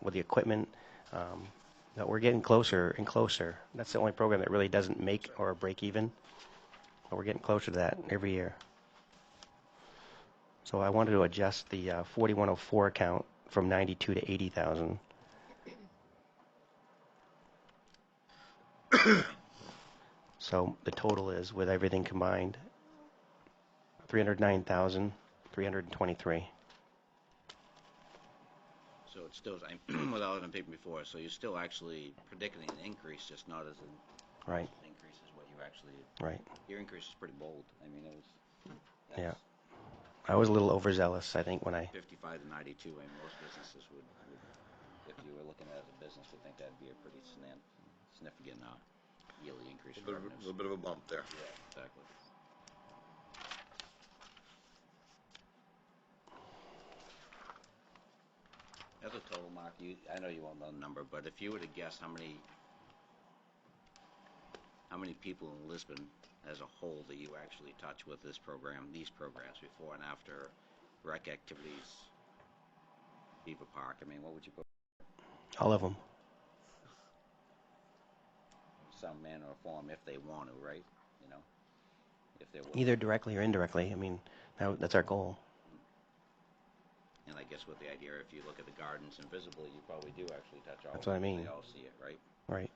with the equipment. But we're getting closer and closer. That's the only program that really doesn't make or break even. But we're getting closer to that every year. So I wanted to adjust the 4104 account from 92 to 80,000. So the total is, with everything combined, 309,323. So it's still, without it on paper before, so you're still actually predicting an increase, just not as an Right. increase as what you actually, Right. your increase is pretty bold. I mean, it was, Yeah. I was a little overzealous, I think, when I... 55 to 92, I mean, most businesses would, if you were looking at it as a business, would think that'd be a pretty significant yearly increase A in little revenues. bit of a bump there. Yeah, exactly. As a total, Mark, I know you won't know the number, but if you were to guess how many people in Lisbon as a whole that you actually touch with this program, these programs, before and after rec activities, Beaver Park? I mean, what would you put? All of them. Some manner or form if they want to, right? You know, if they're willing. Either directly or indirectly. I mean, that's our goal. And I guess with the idea, if you look at the gardens invisibly, you probably do actually touch all That's of what I them. mean. They all see it, right? Right.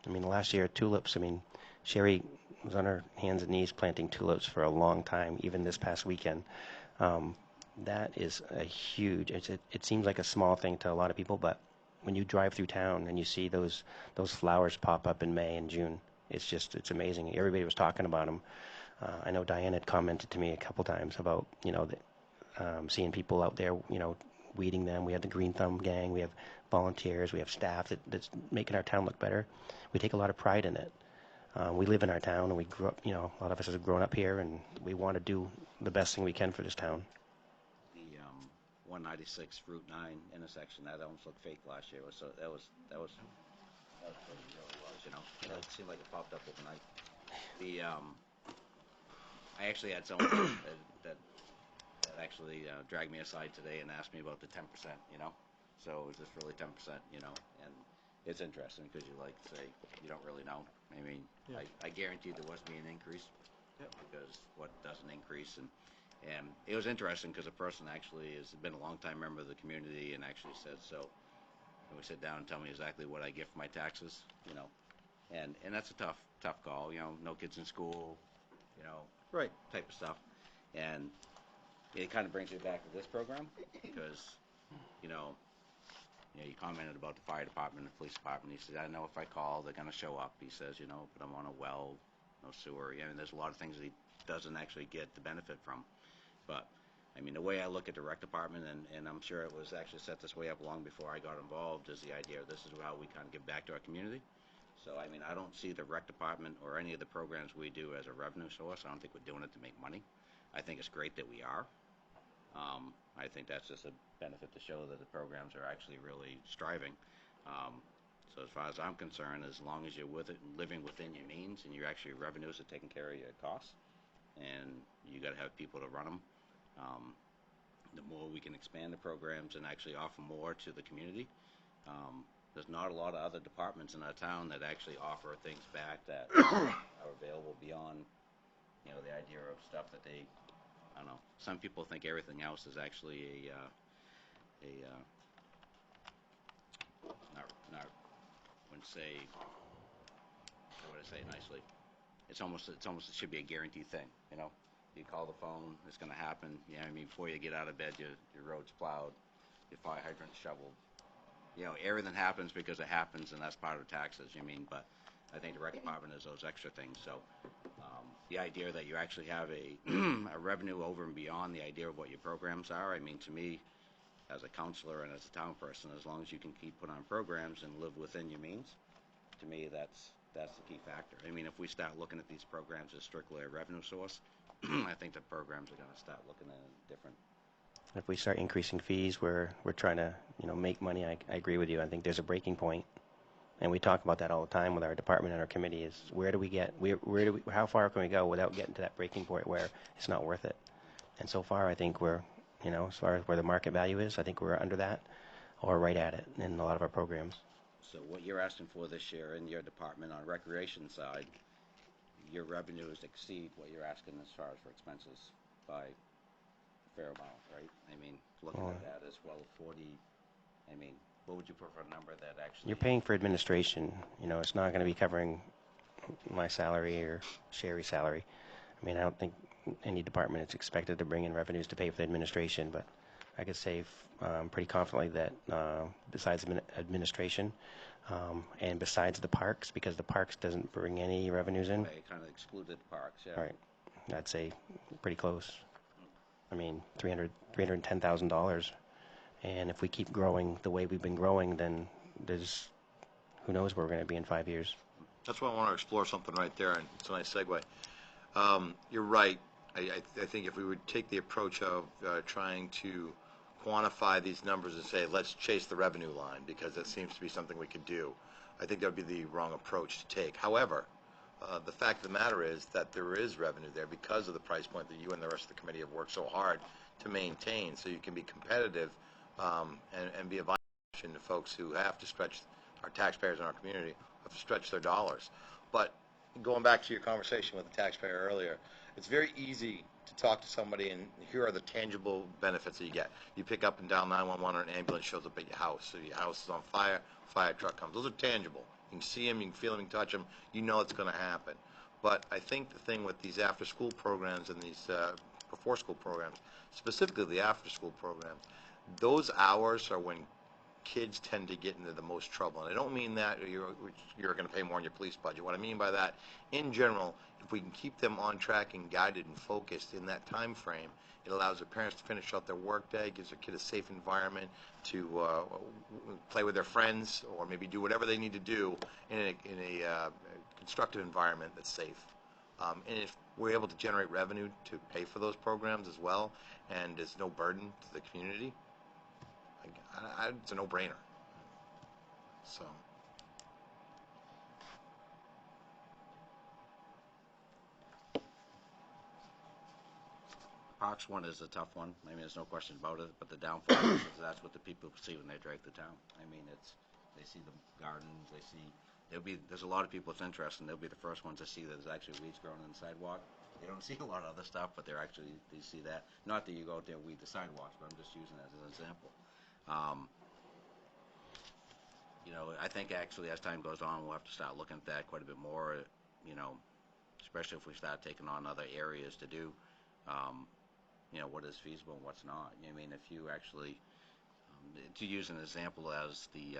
I mean, last year, tulips, I mean, Sherry was on her hands and knees planting tulips for a long time, even this past weekend. That is a huge, it seems like a small thing to a lot of people, but when you drive through town and you see those flowers pop up in May and June, it's amazing. Everybody was talking about them. I know Diane had commented to me a couple times about, seeing people out there, weeding them. We have the Green Thumb Gang. We have volunteers. We have staff that's making our town look better. We take a lot of pride in it. We live in our town, and we grew up, a lot of us have grown up here, and we want to do the best thing we can for this town. The 196 Route 9 intersection, that almost looked fake last year. That was what it really was, It seemed like it popped up overnight. I actually had someone that actually dragged me aside today and asked me about the 10%, So is this really 10%, And it's interesting because you say you don't really know. I mean, Yeah. I guarantee there was be an increase because what doesn't increase and it was interesting because a person actually has been a long-time member of the community and actually said so. And we sit down and tell me exactly what I get for my taxes, and that's a tough call, no kids in school, Right. type of stuff, and it kind of brings me back to this program because, you commented about the fire department, the police department. He said, I know if I call, they're going to show up. He says, but I'm on a well, no sewer. I mean, there's a lot of things that he doesn't actually get the benefit from. But, I mean, the way I look at the rec department, and I'm sure it was actually set this way up long before I got involved, is the idea of this is how we kind of give back to our community. So, I mean, I don't see the rec department or any of the programs we do as a revenue source. I don't think we're doing it to make money. I think it's great that we are. I think that's just a benefit to show that the programs are actually really striving. So as far as I'm concerned, as long as you're with it and living within your means and your actually revenues are taking care of your costs, and you got to have people to run them, the more we can expand the programs and actually offer more to the community. There's not a lot of other departments in our town that actually offer things back that are available beyond, the idea of stuff that they, I don't know. Some people think everything else is actually not wouldn't say, how would I say it nicely? It's almost it should be a guaranteed thing, You call the phone, it's going to happen. I mean, before you get out of bed, your road's plowed, your fire hydrant's shoveled. Everything happens because it happens, and that's part of taxes. But I think the rec department is those extra things. So the idea that you actually have a revenue over and beyond the idea of what your programs are, I mean, to me, as a counselor and as a town person, as long as you can keep putting on programs and live within your means, to me, that's the key factor. I mean, if we start looking at these programs as strictly a revenue source, I think the programs are going to start looking at it different. If we start increasing fees, we're trying to, make money. I agree with you. I think there's a breaking point. And we talk about that all the time with our department and our committee is how far can we go without getting to that breaking point where it's not worth it? And so far, I think we're, as far as where the market value is, I think we're under that or right at it in a lot of our programs. So what you're asking for this year in your department on recreation side, your revenues exceed what you're asking as far as for expenses by a fair amount, right? I mean, looking at that as well, 40, I mean, what would you put for a number that actually... You're paying for administration. It's not going to be covering my salary or Sherry's salary. I mean, I don't think any department is expected to bring in revenues to pay for the administration, but I could say pretty confidently that besides administration and besides the parks, because the parks doesn't bring any revenues in. They kind of excluded the parks, yeah. Right. I'd say pretty close. I mean, $310,000. And if we keep growing the way we've been growing, then who knows where we're going to be in 5 years. That's why I want to explore something right there, and it's a nice segue. You're right. I think if we would take the approach of trying to quantify these numbers and say, let's chase the revenue line, because that seems to be something we could do, I think that would be the wrong approach to take. However, the fact of the matter is that there is revenue there because of the price point that you and the rest of the committee have worked so hard to maintain, so you can be competitive and be a viable option to folks who have to stretch, our taxpayers in our community have to stretch their dollars. But going back to your conversation with the taxpayer earlier, it's very easy to talk to somebody and here are the tangible benefits that you get. You pick up and dial 911 or an ambulance shows up at your house. So your house is on fire, fire truck comes. Those are tangible. You can see them, you can feel them, you can touch them. You know it's going to happen. But I think the thing with these after-school programs and these before-school programs, specifically the after-school programs, those hours are when kids tend to get into the most trouble. And I don't mean that you're going to pay more on your police budget. What I mean by that, in general, if we can keep them on track and guided and focused in that time frame, it allows their parents to finish out their workday, gives their kid a safe environment to play with their friends or maybe do whatever they need to do in a constructive environment that's safe. And if we're able to generate revenue to pay for those programs as well, and there's no burden to the community, it's a no-brainer. So. Parks one is a tough one. I mean, there's no question about it. But the downfall is that's what the people see when they drive the town. I mean, they see the gardens. They see there's a lot of people it's interesting. They'll be the first ones to see that there's actually weeds growing on the sidewalk. They don't see a lot of other stuff, but they see that. Not that you go out there and weed the sidewalks, but I'm just using that as an example. I think actually as time goes on, we'll have to start looking at that quite a bit more, especially if we start taking on other areas to do, what is feasible and what's not. I mean, if you actually, to use an example as the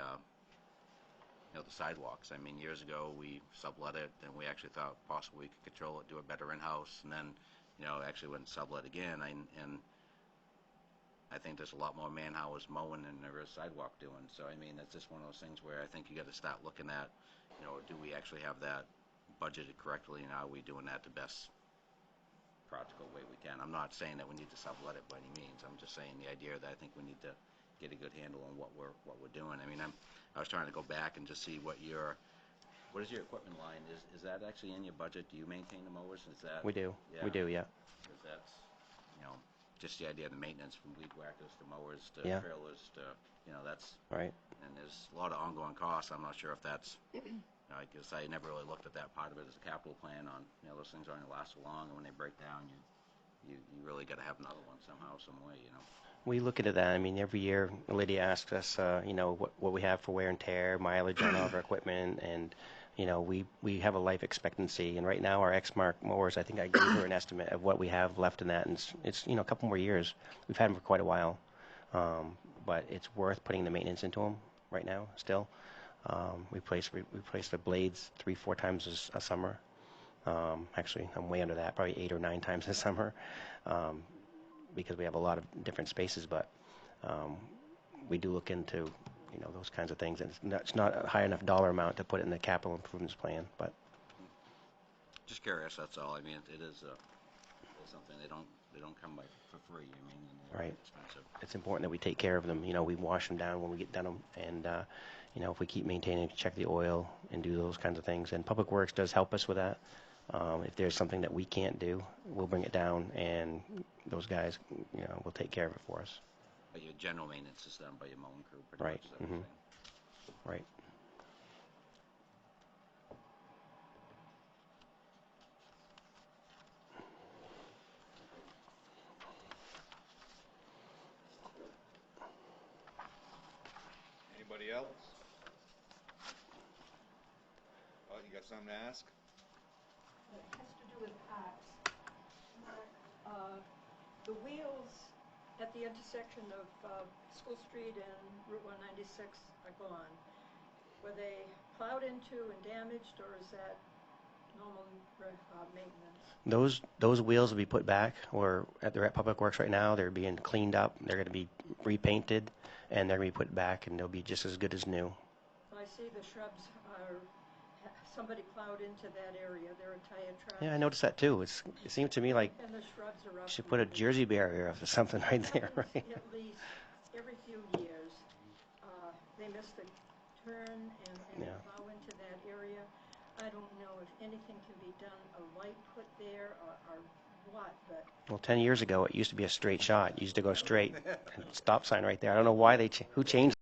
sidewalks. I mean, years ago we sublet it, and we actually thought possibly we could control it, do it better in-house, and then, actually went and sublet again. And I think there's a lot more man-hours mowing than there is sidewalk doing. So, I mean, it's just one of those things where I think you got to start looking at, do we actually have that budgeted correctly, and are we doing that the best practical way we can? I'm not saying that we need to sublet it by any means. I'm just saying the idea that I think we need to get a good handle on what we're doing. I mean, I was trying to go back and just see what is your equipment line? Is that actually in your budget? Do you maintain the mowers? Is that We do. Yeah. We do, yeah. Because that's just the idea of the maintenance from weed whackers to mowers to Yeah. trailers to that's Right. and there's a lot of ongoing costs. I'm not sure if that's I guess I never really looked at that part of it as a capital plan on those things aren't going to last so long, and when they break down you really got to have another one somehow, some way. We look into that. I mean, every year Lydia asks us, what we have for wear and tear, mileage on all of our equipment, and we have a life expectancy. And right now, our Exmark mowers, I think I gave her an estimate of what we have left in that, and it's a couple more years. We've had them for quite a while, but it's worth putting the maintenance into them right now. Still, we replace the blades 3-4 times a summer. Actually, I'm way under that, probably 8 or 9 times a summer. Because we have a lot of different spaces, but we do look into those kinds of things, and it's not a high enough dollar amount to put it in the capital improvements plan. But Just curious, that's all. I mean, it is something they don't come by for free. I mean, and they're Right. expensive. it's important that we take care of them. We wash them down when we get done, and if we keep maintaining, check the oil and do those kinds of things. And Public Works does help us with that. If there's something that we can't do, we'll bring it down, and those guys, will take care of it for us. But your general maintenance is done by your mowing crew, pretty Right. much. Is that what you're Mhm. saying? Right. Anybody else? Oh, you got something to ask? It has to do with parks. The wheels at the intersection of School Street and Route 196 are gone. Were they plowed into and damaged, or is that normal maintenance? Those wheels will be put back, or they're at Public Works right now. They're being cleaned up. They're going to be repainted, and they're going to be put back, and they'll be just as good as new. I see the shrubs are, somebody plowed into that area. There are tire tracks. Yeah, I noticed that too. It seemed to me like And the shrubs are up. you should put a Jersey barrier or something right there, right? At least every few years, they miss the turn and Yeah. plow into that area. I don't know if anything can be done, a light put there or what, but Well, 10 years ago, it used to be a straight shot. It used to go straight. And stop sign right there. I don't know why who changed.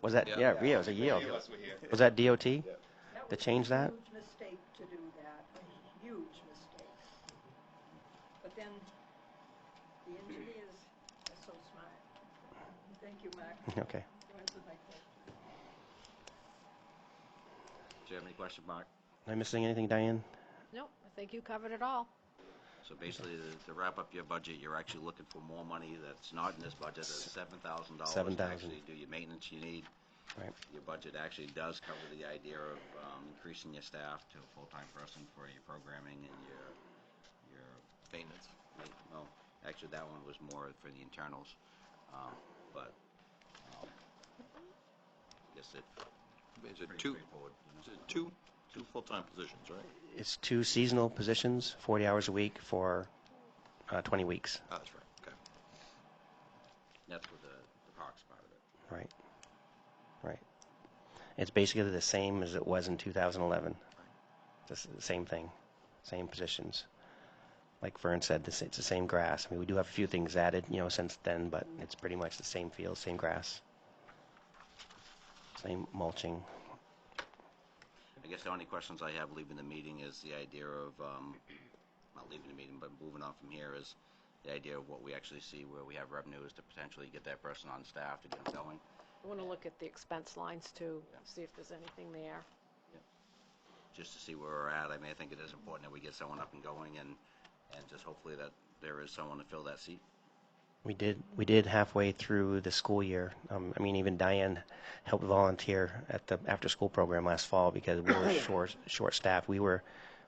Was that, yeah, Rio, it was a yield. Three of us were here. Was that DOT? that To was change a that? huge mistake to do that, a huge mistake. But then the engineers are so smart. Thank you, Mark. Okay. You answered my question. Do you have any questions, Mark? Am I missing anything, Diane? Nope, I think you covered it all. So basically, to wrap up your budget, you're actually looking for more money that's not in this budget, that's $7,000 to $7,000. actually do your maintenance you need. Right. Your budget actually does cover the idea of increasing your staff to a full-time person for your programming and your Maintenance. well, actually that one was more for the internals, but I guess it's Is it pretty two, straightforward. is it two full-time positions, right? It's 2 seasonal positions, 40 hours a week for 20 weeks. Oh, that's right, okay. That's with the parks part of it. Right. Right. It's basically the same as it was in 2011. It's the same thing, same positions. Like Vern said, it's the same grass. I mean, we do have a few things added, since then, but it's pretty much the same field, same grass, same mulching. I guess the only questions I have leaving the meeting is the idea of, not leaving the meeting, but moving on from here is the idea of what we actually see where we have revenues to potentially get that person on staff to get them going. I want to look at the expense lines too, see if there's anything there. Just to see where we're at. I mean, I think it is important that we get someone up and going and just hopefully that there is someone to fill that seat. We did halfway through the school year. I mean, even Diane helped volunteer at the after-school program last fall because we were short-staffed. We were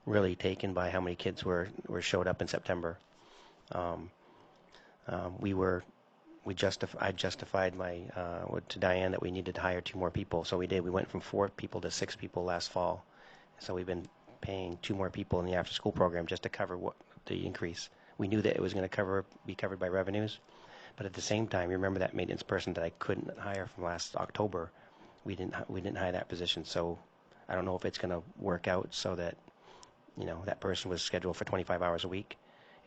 really taken by how many kids showed up in September. I justified to Diane that we needed to hire 2 more people, so we did. We went from 4 people to 6 people last fall. So we've been paying 2 more people in the after-school program just to cover the increase. We knew that it was going to be covered by revenues, but at the same time, you remember that maintenance person that I couldn't hire from last October. We didn't hire that position, so I don't know if it's going to work out so that that person was scheduled for 25 hours a week,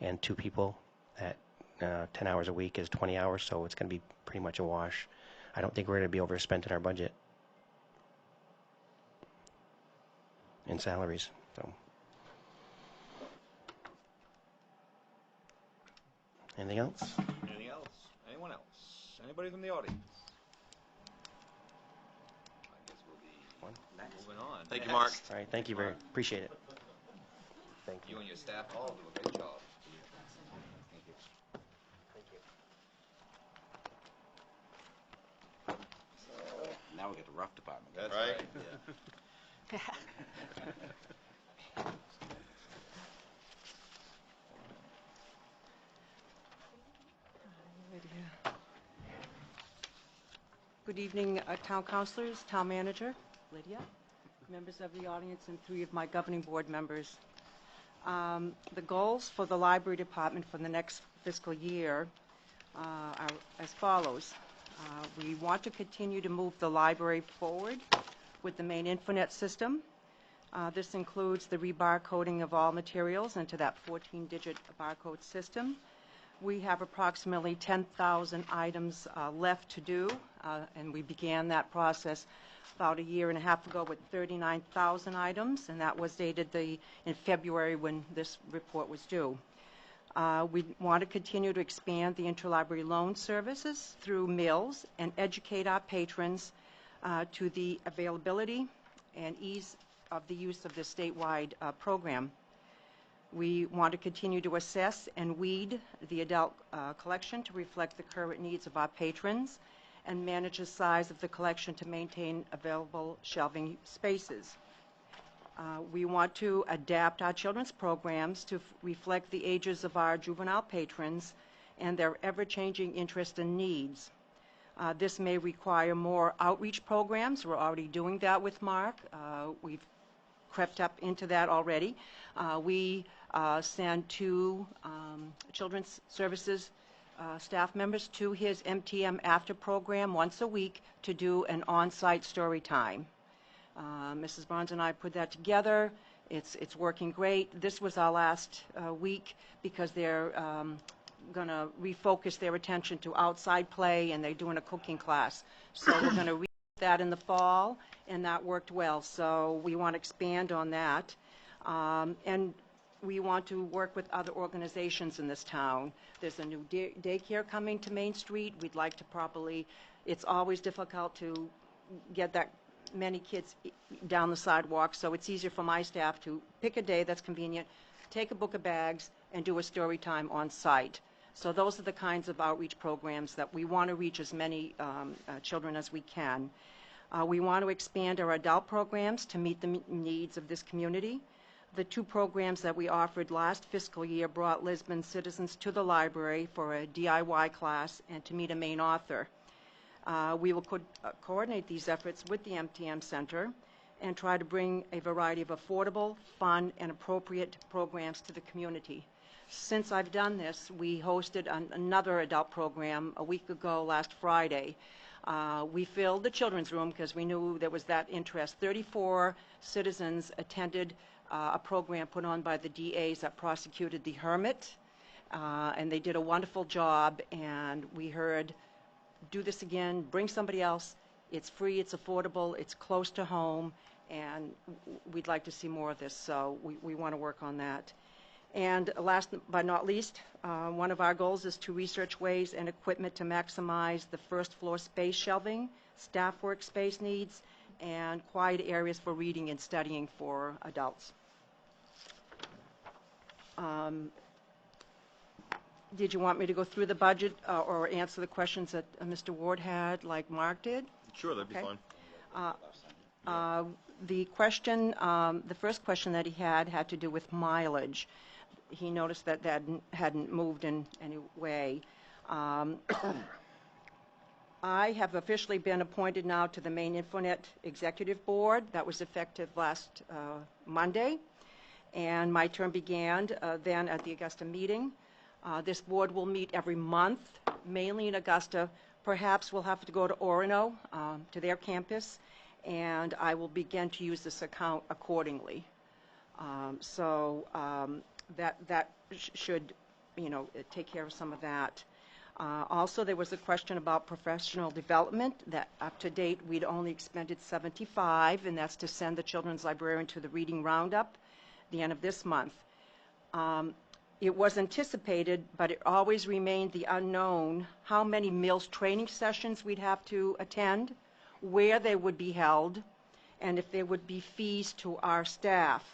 and 2 people at 10 hours a week is 20 hours, so it's going to be pretty much a wash. I don't think we're going to be overspent in our budget in salaries. So, anything else? Anything else? Anyone else? Anybody from the audience? I guess we'll be moving on. Thank you, Mark. All right, thank you very appreciate it. Thank you. You and your staff all do a great job. Now we get the rough department. That's Right. Yeah. Good evening, Town Councilors, Town Manager, Lydia, members of the audience, and 3 of my governing board members. The goals for the Library Department for the next fiscal year are as follows. We want to continue to move the library forward with the main Infonet system. This includes the rebarcoding of all materials into that 14-digit barcode system. We have approximately 10,000 items left to do, and we began that process about a year and a half ago with 39,000 items, and that was dated in February when this report was due. We want to continue to expand the interlibrary loan services through mills and educate our patrons to the availability and ease of the use of this statewide program. We want to continue to assess and weed the adult collection to reflect the current needs of our patrons and manage the size of the collection to maintain available shelving spaces. We want to adapt our children's programs to reflect the ages of our juvenile patrons and their ever-changing interests and needs. This may require more outreach programs. We're already doing that with Mark. We've crept up into that already. We send 2 children's services staff members to his MTM after program once a week to do an on-site story time. Mrs. Barnes and I put that together. It's working great. This was our last week because they're going to refocus their attention to outside play, and they're doing a cooking class. So we're going to read that in the fall, and that worked well. So we want to expand on that. And we want to work with other organizations in this town. There's a new daycare coming to Main Street. We'd like to it's always difficult to get that many kids down the sidewalk, so it's easier for my staff to pick a day that's convenient, take a book of bags, and do a story time on site. So those are the kinds of outreach programs that we want to reach as many children as we can. We want to expand our adult programs to meet the needs of this community. The 2 programs that we offered last fiscal year brought Lisbon citizens to the library for a DIY class and to meet a Maine author. We will coordinate these efforts with the MTM Center and try to bring a variety of affordable, fun, and appropriate programs to the community. Since I've done this, we hosted another adult program a week ago last Friday. We filled the children's room because we knew there was that interest. 34 citizens attended a program put on by the DAs that prosecuted the Hermit, and they did a wonderful job, and we heard, do this again, bring somebody else. It's free, it's affordable, it's close to home, and we'd like to see more of this, so we want to work on that. And last but not least, one of our goals is to research ways and equipment to maximize the first floor space shelving, staff workspace needs, and quiet areas for reading and studying for adults. Did you want me to go through the budget or answer the questions that Mr. Ward had, like Mark did? Sure, that'd be Okay. fine. The first question that he had to do with mileage. He noticed that hadn't moved in any way. I have officially been appointed now to the Maine Infonet Executive Board. That was effective last Monday, and my term began then at the Augusta meeting. This board will meet every month, mainly in Augusta. Perhaps we'll have to go to Orono, to their campus, and I will begin to use this account accordingly. That should, take care of some of that. Also, there was a question about professional development, that up to date we'd only expended $75, and that's to send the children's librarian to the reading roundup the end of this month. It was anticipated, but it always remained the unknown how many Mills training sessions we'd have to attend, where they would be held, and if there would be fees to our staff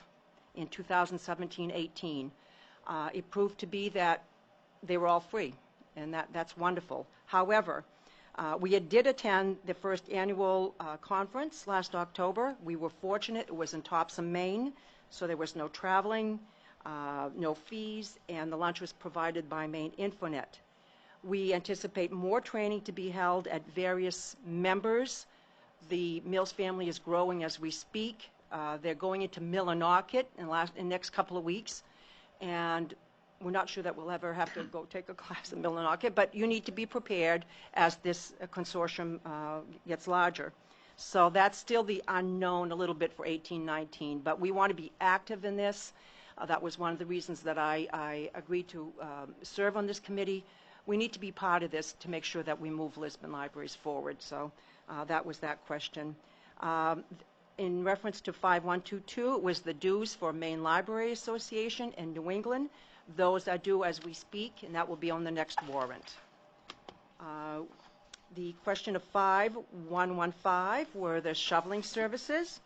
in 2017-18. It proved to be that they were all free, and that's wonderful. However, we did attend the first annual conference last October. We were fortunate. It was in Topsom, Maine, so there was no traveling, no fees, and the lunch was provided by Maine Infonet. We anticipate more training to be held at various members. The Mills family is growing as we speak. They're going into Millinocket in the next couple of weeks, and we're not sure that we'll ever have to go take a class in Millinocket, but you need to be prepared as this consortium gets larger. So that's still the unknown a little bit for 18-19, but we want to be active in this. That was one of the reasons that I agreed to serve on this committee. We need to be part of this to make sure that we move Lisbon libraries forward. So that was that question. In reference to 5122, it was the dues for Maine Library Association in New England. Those are due as we speak, and that will be on the next warrant. The question of 5115 were the shoveling services.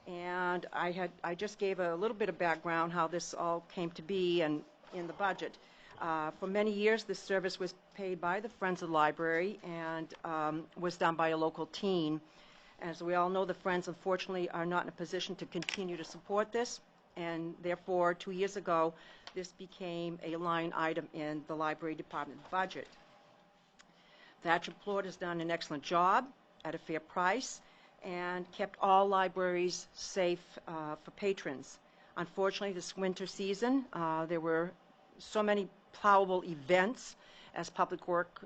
And I just gave a little bit of background how this all came to be and in the budget. For many years, this service was paid by the Friends of the Library and was done by a local team. As we all know, the Friends, unfortunately, are not in a position to continue to support this, and therefore, 2 years ago, this became a line item in the Library Department budget. Thatcher Plord has done an excellent job at a fair price and kept all libraries safe for patrons. Unfortunately, this winter season, there were so many plowable events, as public work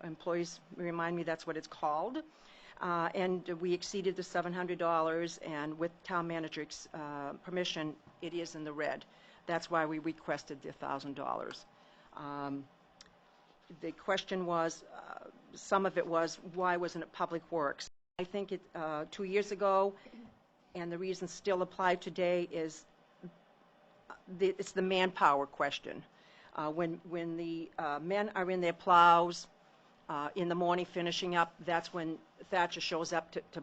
employees remind me that's what it's called. and we exceeded the $700, and with town manager's permission, it is in the red. That's why we requested the $1,000. The question was, some of it was, why wasn't it Public Works? I think 2 years ago, and the reason still apply today, is it's the manpower question. When the men are in their plows in the morning finishing up, that's when Thatcher shows up to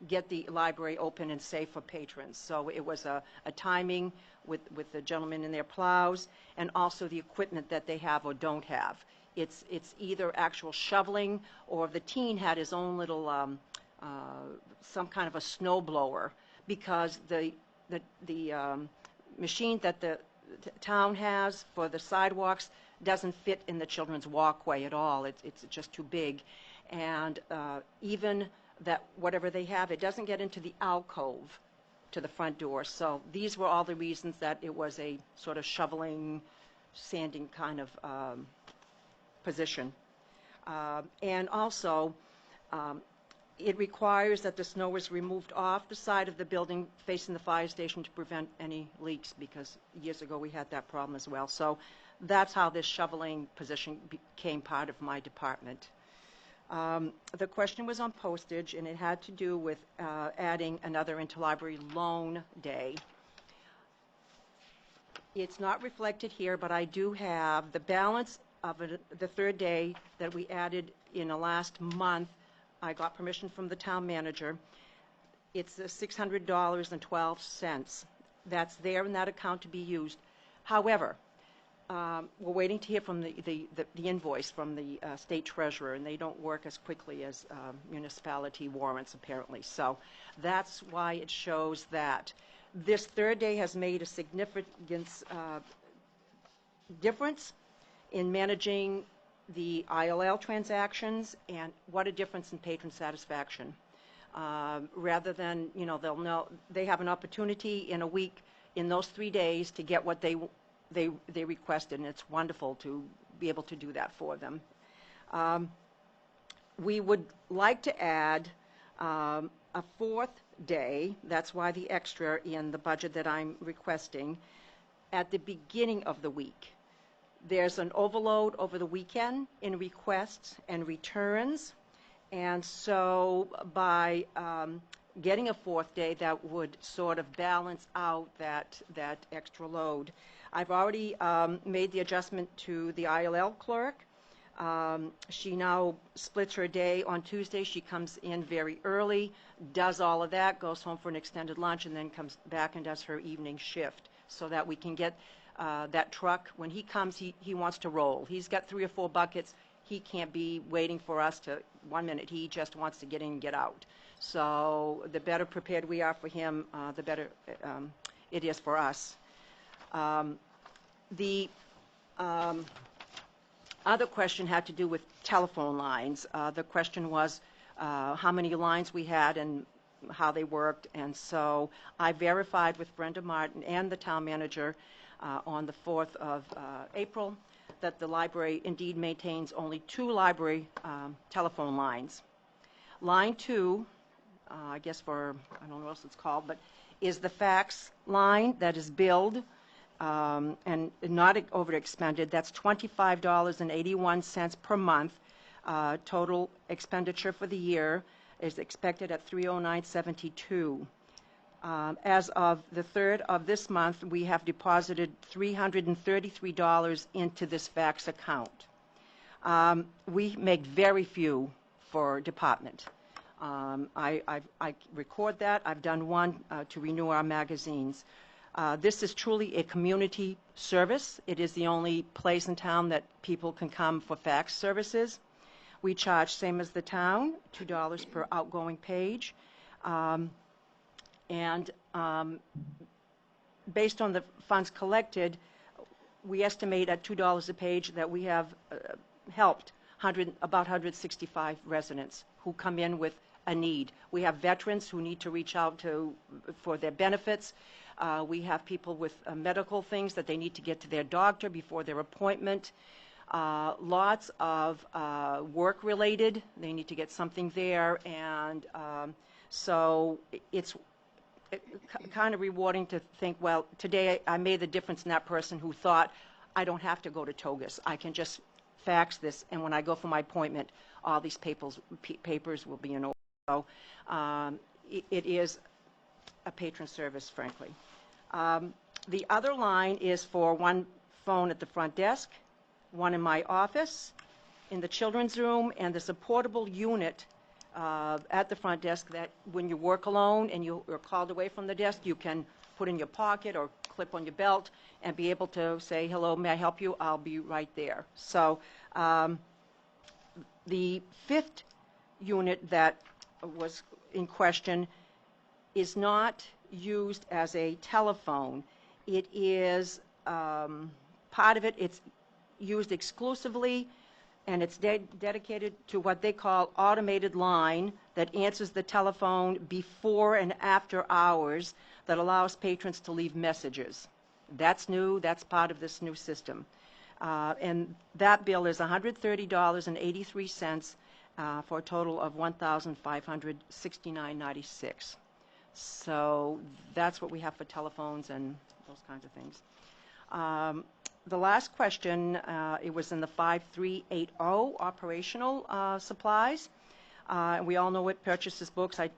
get the library open and safe for patrons. So it was a timing with the gentlemen in their plows, and also the equipment that they have or don't have. It's either actual shoveling, or the teen had his own little some kind of a snow blower, because the machine that the town has for the sidewalks doesn't fit in the children's walkway at all. It's just too big, and even that whatever they have, it doesn't get into the alcove to the front door. So these were all the reasons that it was a sort of shoveling, sanding kind of position. And also, it requires that the snow is removed off the side of the building facing the fire station to prevent any leaks, because years ago we had that problem as well. So that's how this shoveling position became part of my department. The question was on postage, and it had to do with adding another interlibrary loan day. It's not reflected here, but I do have the balance of the third day that we added in the last month. I got permission from the town manager. It's $600.12. That's there in that account to be used. However, we're waiting to hear from the invoice from the state treasurer, and they don't work as quickly as municipality warrants, apparently. So that's why it shows that. This third day has made a significant difference in managing the ILL transactions, and what a difference in patron satisfaction. Rather than, they'll know, they have an opportunity in a week, in those 3 days, to get what they requested, and it's wonderful to be able to do that for them. We would like to add a fourth day, that's why the extra in the budget that I'm requesting, at the beginning of the week. There's an overload over the weekend in requests and returns, and so by getting a fourth day, that would sort of balance out that extra load. I've already made the adjustment to the ILL clerk. She now splits her day. On Tuesday, she comes in very early, does all of that, goes home for an extended lunch, and then comes back and does her evening shift, so that we can get that truck. When he comes, he wants to roll. He's got 3 or 4 buckets. He can't be waiting for us to 1 minute. He just wants to get in and get out. So the better prepared we are for him, the better it is for us. The other question had to do with telephone lines. The question was how many lines we had and how they worked. And so I verified with Brenda Martin and the town manager on the 4th of April that the library indeed maintains only 2 library telephone lines. Line 2, I guess for, I don't know what else it's called, but is the fax line that is billed and not over-expended. That's $25.81 per month. Total expenditure for the year is expected at $309.72. As of the 3rd of this month, we have deposited $333 into this fax account. We make very few for department. I record that. I've done one to renew our magazines. This is truly a community service. It is the only place in town that people can come for fax services. We charge, same as the town, $2 per outgoing page. Based on the funds collected, we estimate at $2 a page that we have helped about 165 residents who come in with a need. We have veterans who need to reach out for their benefits. We have people with medical things that they need to get to their doctor before their appointment. lots of work-related. They need to get something there, and so it's kind of rewarding to think, well, today I made the difference in that person who thought, I don't have to go to Togus. I can just fax this, and when I go for my appointment, all these papers will be in order. So it is a patron service, frankly. The other line is for one phone at the front desk, one in my office, in the children's room, and there's a portable unit at the front desk that when you work alone and you're called away from the desk, you can put in your pocket or clip on your belt and be able to say, hello, may I help you? I'll be right there. So the fifth unit that was in question is not used as a telephone. It is part of it, it's used exclusively, and it's dedicated to what they call automated line that answers the telephone before and after hours that allows patrons to leave messages. That's new. That's part of this new system. And that bill is $130.83 for a total of $1,569.96. So that's what we have for telephones and those kinds of things. The last question, it was in the 5380 operational supplies. We all know it purchases books. I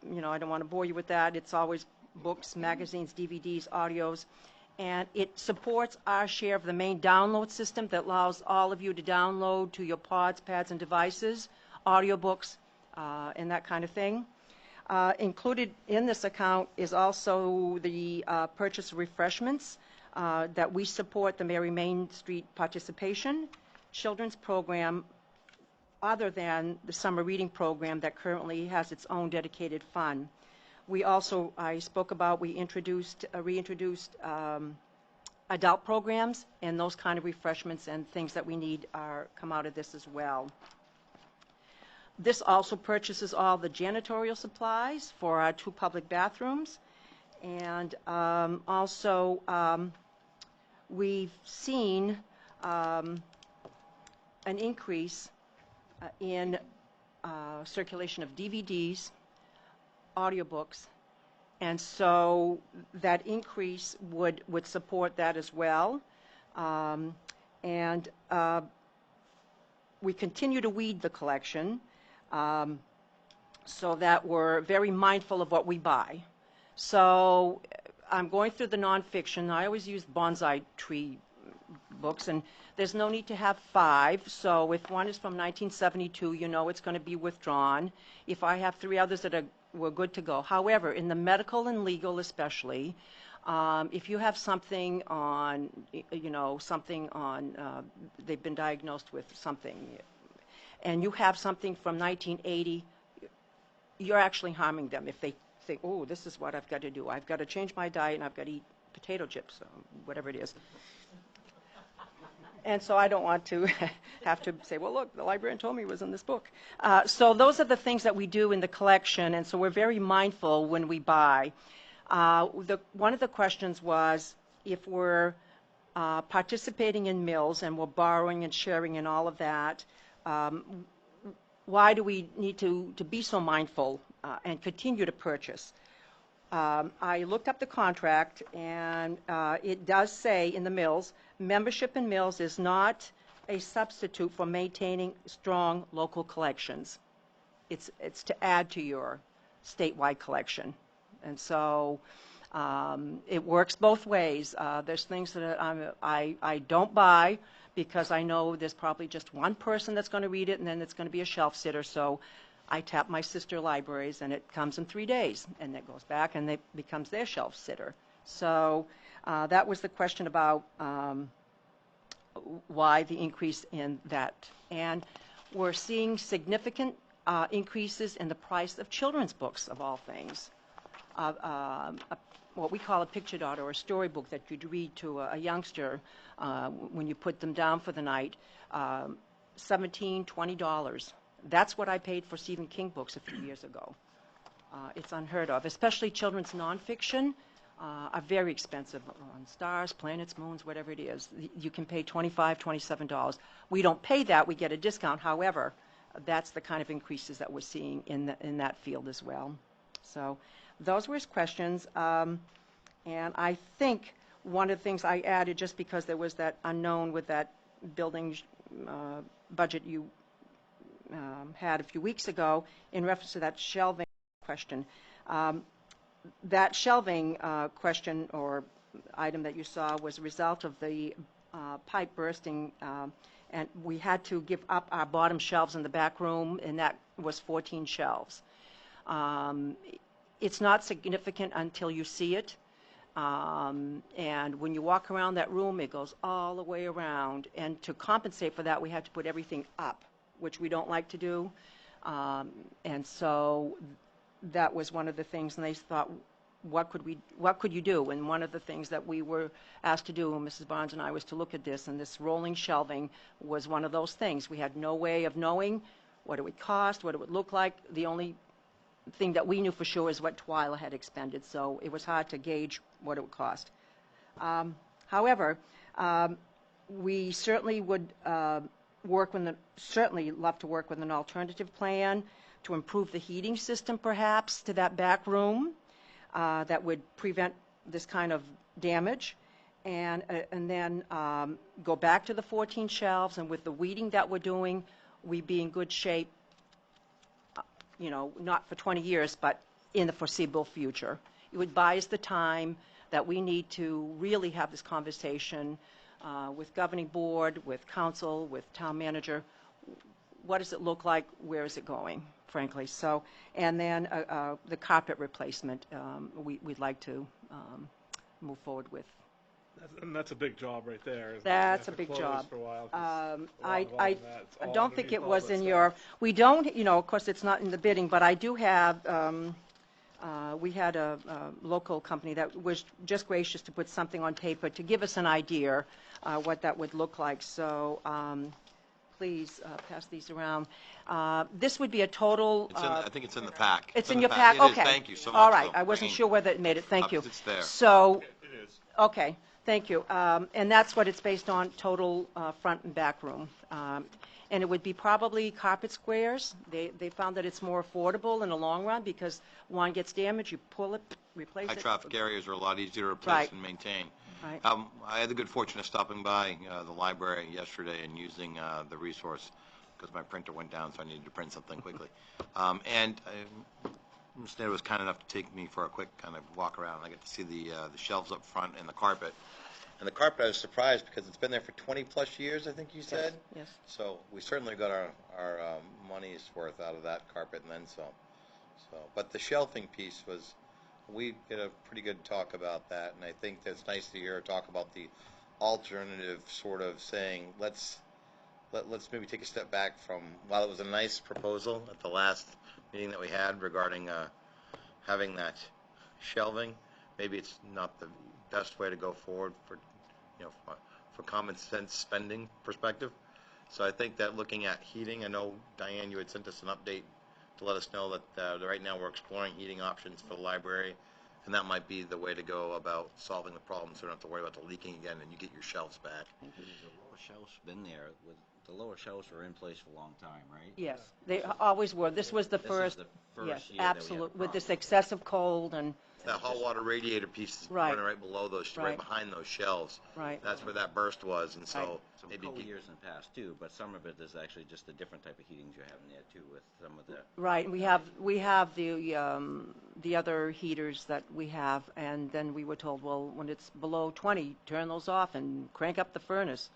don't want to bore you with that. It's always books, magazines, DVDs, audios, and it supports our share of the main download system that allows all of you to download to your pods, pads, and devices, audiobooks, and that kind of thing. Included in this account is also the purchase of refreshments that we support the Mary Main Street participation children's program other than the summer reading program that currently has its own dedicated fund. We also, I spoke about, we reintroduced adult programs, and those kind of refreshments and things that we need come out of this as well. This also purchases all the janitorial supplies for our 2 public bathrooms, and also we've seen an increase in circulation of DVDs, audiobooks, and so that increase would support that as well. And we continue to weed the collection so that we're very mindful of what we buy. So I'm going through the nonfiction. I always use bonsai tree books, and there's no need to have 5. So if one is from 1972, you know it's going to be withdrawn. If I have 3 others that we're good to go. However, in the medical and legal especially, if you have something on, they've been diagnosed with something, and you have something from 1980, you're actually harming them if they think, oh, this is what I've got to do. I've got to change my diet, and I've got to eat potato chips, or whatever it is. And so I don't want to have to say, well, look, the librarian told me it was in this book. So those are the things that we do in the collection, and so we're very mindful when we buy. One of the questions was, if we're participating in mills and we're borrowing and sharing and all of that, why do we need to be so mindful and continue to purchase? I looked up the contract, and it does say in the mills, membership in mills is not a substitute for maintaining strong local collections. It's to add to your statewide collection. And so it works both ways. There's things that I don't buy because I know there's probably just one person that's going to read it, and then it's going to be a shelf sitter. So I tap my sister libraries, and it comes in 3 days, and it goes back, and it becomes their shelf sitter. So that was the question about why the increase in that. And we're seeing significant increases in the price of children's books, of all things. What we call a picture dot, or a storybook that you'd read to a youngster when you put them down for the night, $17, $20. That's what I paid for Stephen King books a few years ago. It's unheard of, especially children's nonfiction. are very expensive on stars, planets, moons, whatever it is. You can pay $25, $27. We don't pay that, we get a discount. However, that's the kind of increases that we're seeing in that field as well. So those were his questions. And I think one of the things I added, just because there was that unknown with that building budget you had a few weeks ago in reference to that shelving question. That shelving question or item that you saw was a result of the pipe bursting, and we had to give up our bottom shelves in the back room, and that was 14 shelves. It's not significant until you see it. And when you walk around that room, it goes all the way around. And to compensate for that, we had to put everything up, which we don't like to do. And so that was one of the things, and they thought, what could you do? And one of the things that we were asked to do, Mrs. Barnes and I, was to look at this, and this rolling shelving was one of those things. We had no way of knowing what it would cost, what it would look like. The only thing that we knew for sure is what Twyla had expended, so it was hard to gauge what it would cost. However, we certainly would certainly love to work with an alternative plan to improve the heating system, perhaps, to that back room that would prevent this kind of damage, and then go back to the 14 shelves, and with the weeding that we're doing, we'd be in good shape, you know, not for 20 years, but in the foreseeable future. It would buy us the time that we need to really have this conversation with governing board, with council, with town manager. What does it look like? Where is it going, frankly? So, and then the carpet replacement, we'd like to move forward with. And that's a big job right there. Isn't it? That's You a have to big close job. For a while, 'cause a lot involved I in that. It's all don't think underneath it all was that in stuff. your, we don't, you know, of course, it's not in the bidding, but I do have, we had a local company that was just gracious to put something on paper to give us an idea what that would look like. So please pass these around. This would be a total. I think it's in the pack. It's in your pack? It is. Okay. Thank you so much. All right. for I wasn't bringing- sure whether it made it. Thank you. It's there. So, It is. okay, thank you. And that's what it's based on, total front and back room. And it would be probably carpet squares. They found that it's more affordable in the long run because one gets damaged, you pull it, replace High it. traffic areas are a lot easier to replace Right. and maintain. Right. I had the good fortune of stopping by the library yesterday and using the resource because my printer went down, so I needed to print something quickly. And Ms. Nader was kind enough to take me for a quick kind of walk around. I got to see the shelves up front and the carpet. And the carpet, I was surprised because it's been there for 20-plus years, I think you said. Yes. So we certainly got our money's worth out of that carpet and then some. So, but the shelving piece was, we did a pretty good talk about that, and I think that's nice to hear talk about the alternative, sort of saying let's maybe take a step back from, while it was a nice proposal at the last meeting that we had regarding having that shelving, maybe it's not the best way to go forward for, you know, for common sense spending perspective. So I think that looking at heating, I know Diane, you had sent us an update to let us know that right now we're exploring heating options for the library, and that might be the way to go about solving the problem, so we don't have to worry about the leaking again, and you get your shelves back. The lower shelves been there. The lower shelves were in place for a long time, right? Yes, they always were. This was the This is first, the first yes, year that we had a absolutely, with this problem. excessive cold and, That hot water radiator piece is Right. running right below those, right Right. behind those shelves. right. That's where that burst was, and so Right. Some maybe cold get- years in the past too, but some of it is actually just the different type of heatings you're having there too, with some of the. Right, we have the other heaters that we have, and then we were told, well, when it's below 20, turn those off and crank up the furnace.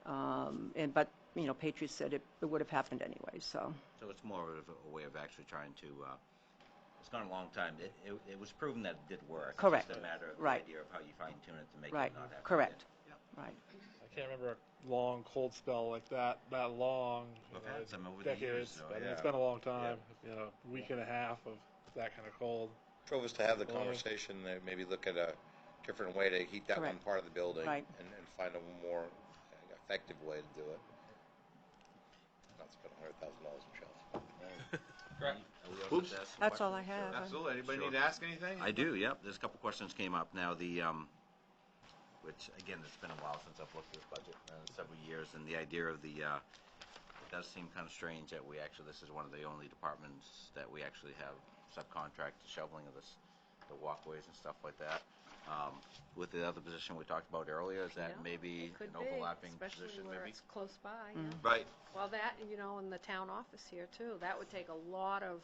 But, you know, Patriots said it would have happened anyway, so. So it's more of a way of actually trying to. It's gone a long time. It was proven that it did work. Correct. It's just a matter of Right. the idea of how you fine tune it to make Right, it not happen. correct. again. Right. I can't remember a long cold spell like that long. We've had some over the decades. years, so, I mean, yeah. it's been a long time. You know, a week and a half of that kind of cold. drove us to have the Well, conversation, that maybe look at a different way to heat that one Correct. part of the building. Right. And find a more effective way to do it. Not spend $100,000 in shelves. Correct. Are we all Oops. set to ask some That's all I questions? have. Absolutely. Anybody Sure. need to ask anything? I do, yep. There's a couple questions came up. Now, which, again, it's been a while since I've looked at this budget, several years, and the idea of it does seem kind of strange that this is one of the only departments that we actually have subcontract shoveling of the walkways and stuff like that. With the other position we talked about earlier, is that Yeah, maybe it could an be, overlapping especially position, where maybe? it's close by, yeah. Right. Well, that, in the town office here, too, that would take a lot of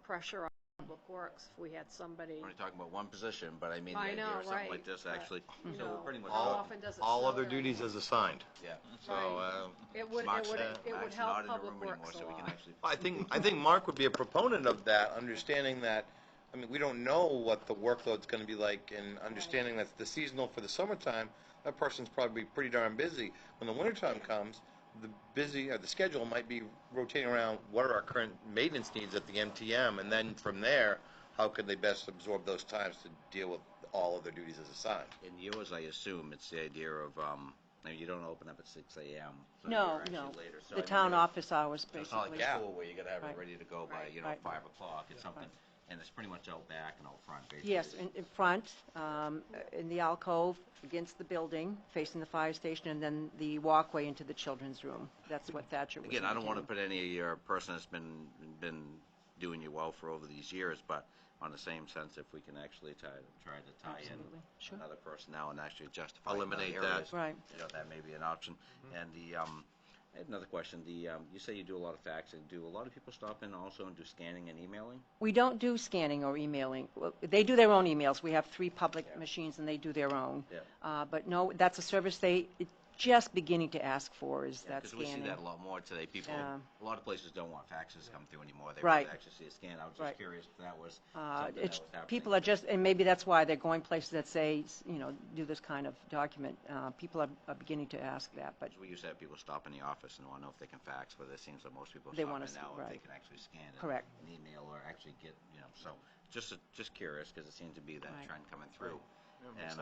pressure on Public Works if we had somebody, We're only talking about one position, but I mean, the I idea know, of something right, like this, but, actually, you so know, we're pretty much how done. often does it All snow other during duties the as assigned. Yeah. So, Right. It would Mark's help not in the Public room Works anymore, a so we can lot. actually. I think Mark would be a proponent of that, understanding that, I mean, we don't know what the workload's gonna be like, and understanding that the seasonal for the summertime, that person's probably pretty darn busy. When the wintertime comes, the schedule might be rotating around what are our current maintenance needs at the MTM, and then from there, how could they best absorb those times to deal with all of their duties as assigned? In yours, I assume it's the idea of, I mean, you don't open up at 6 a.m. So No, you're actually no. later. So The I mean, town you're- office hours, So it's not like basically. a school where you gotta have Right. it ready to go by, Right. Right. 5 o'clock. It's something, and it's pretty much out back and out front, basically. Yes, in front, in the alcove, against the building, facing the fire station, and then the walkway into the children's room. That's what Thatcher was Again, I don't want to indicating. put any of your person that's been doing you well for over these years, but on the same sense, if we can actually try to tie in Absolutely. Sure. another personnel and actually justify Eliminate other that. areas, Right. that may be an option. And I had another question. You say you do a lot of faxing. Do a lot of people stop in also and do scanning and emailing? We don't do scanning or emailing. Well, they do their own emails. We have 3 public machines, and they do their own. Yeah. But no, that's a service they just beginning to ask for, is that Because we see scanning. that a lot more today. People, Yeah. a lot of places don't want faxes come through anymore. They Right. want to actually see a scan. I was just Right. curious if that was something that It's, was happening. people are just, and maybe that's why they're going places that say, do this kind of document. People are beginning to ask that, but Because we used to have people stop in the office and want to know if they can fax, but it seems that most people They stop wanna in see- now if they right. can actually scan it. Correct. And email or actually get, so just curious because it seems to be that Right. trend coming through. makes And, sense.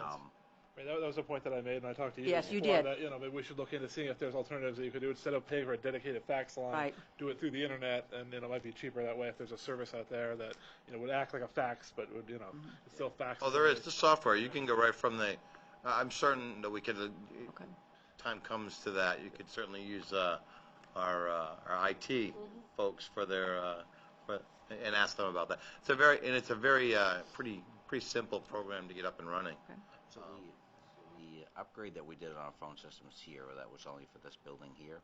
I mean, that was a point that I made, and I talked to you Yes, you before, did. that, maybe we should look into seeing if there's alternatives that you could do instead of paying for a dedicated fax line. Right. Do it through the internet, and, it might be cheaper that way if there's a service out there that, would act like a fax, but would, it's still fax. Oh, there is, the software, you can go right from I'm certain that we could, okay. time comes to that, you could certainly use our IT folks for and ask them about that. It's a very pretty simple program to get up and running. so the upgrade that we did on our phone systems here, that was only for this building here?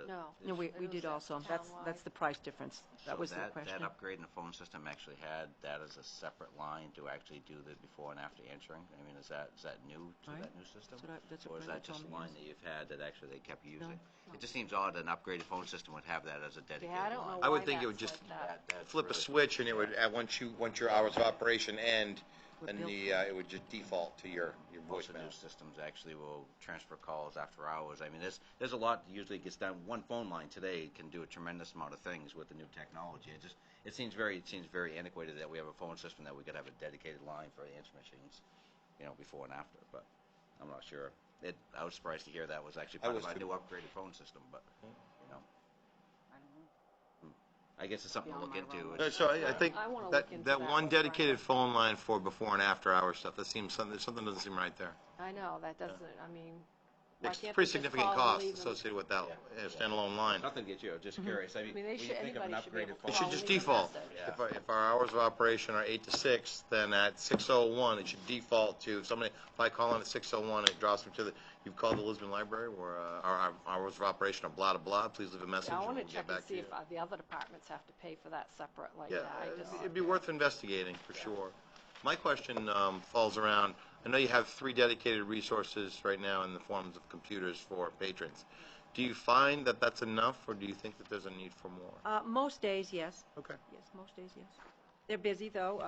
No. No, we It did was also. townwide. That's the price difference. That was the That question. upgrade in the phone system actually had that as a separate line to actually do the before and after answering? I mean, is that new to Right. that new system? That's Or what is Brenda that just told a me, line yes. that you've had that actually they kept using? It just seems odd an upgraded phone system would have that as a dedicated Yeah, I don't line. know I would why think it would that's just like that. That's flip a really- switch and it would, once your hours of operation end, We're and built it would just default to your Most of the voicemail. new systems actually will transfer calls after hours. I mean, there's a lot that usually gets done. One phone line today can do a tremendous amount of things with the new technology. It seems very antiquated that we have a phone system that we could have a dedicated line for the answer machines, before and after. But I'm not sure. I was surprised to hear that was actually part of was our too. new upgraded phone system. But I guess it's something to look into. So I think I wanna that look into that that one with dedicated Brenda. phone line for before and after hour stuff, something doesn't seem right there. I know, that doesn't, I mean, why It's can't pretty they just significant call and cost leave them? associated with that Yeah. standalone line. Nothing to get you. Just curious. I mean, they when you should- think of an anybody should be able upgraded to phone It should call just and leave a default. message. Yeah. If our hours of operation are 8 to 6, then at 6:01, it should default to if I call in at 6:01, it drops me to you've called the Lisbon Library, where our hours of operation are blah, blah, blah, please leave a message Yeah, I and want we'll to get check and back to see you. if the other departments have to pay for that separate like Yeah, that. I just, it'd be worth investigating, for sure. My question falls around, I know you have 3 dedicated resources right now in the forms of computers for patrons. Do you find that that's enough, or do you think that there's a need for more? Most days, yes. Okay. Yes, most days, yes. They're busy, though.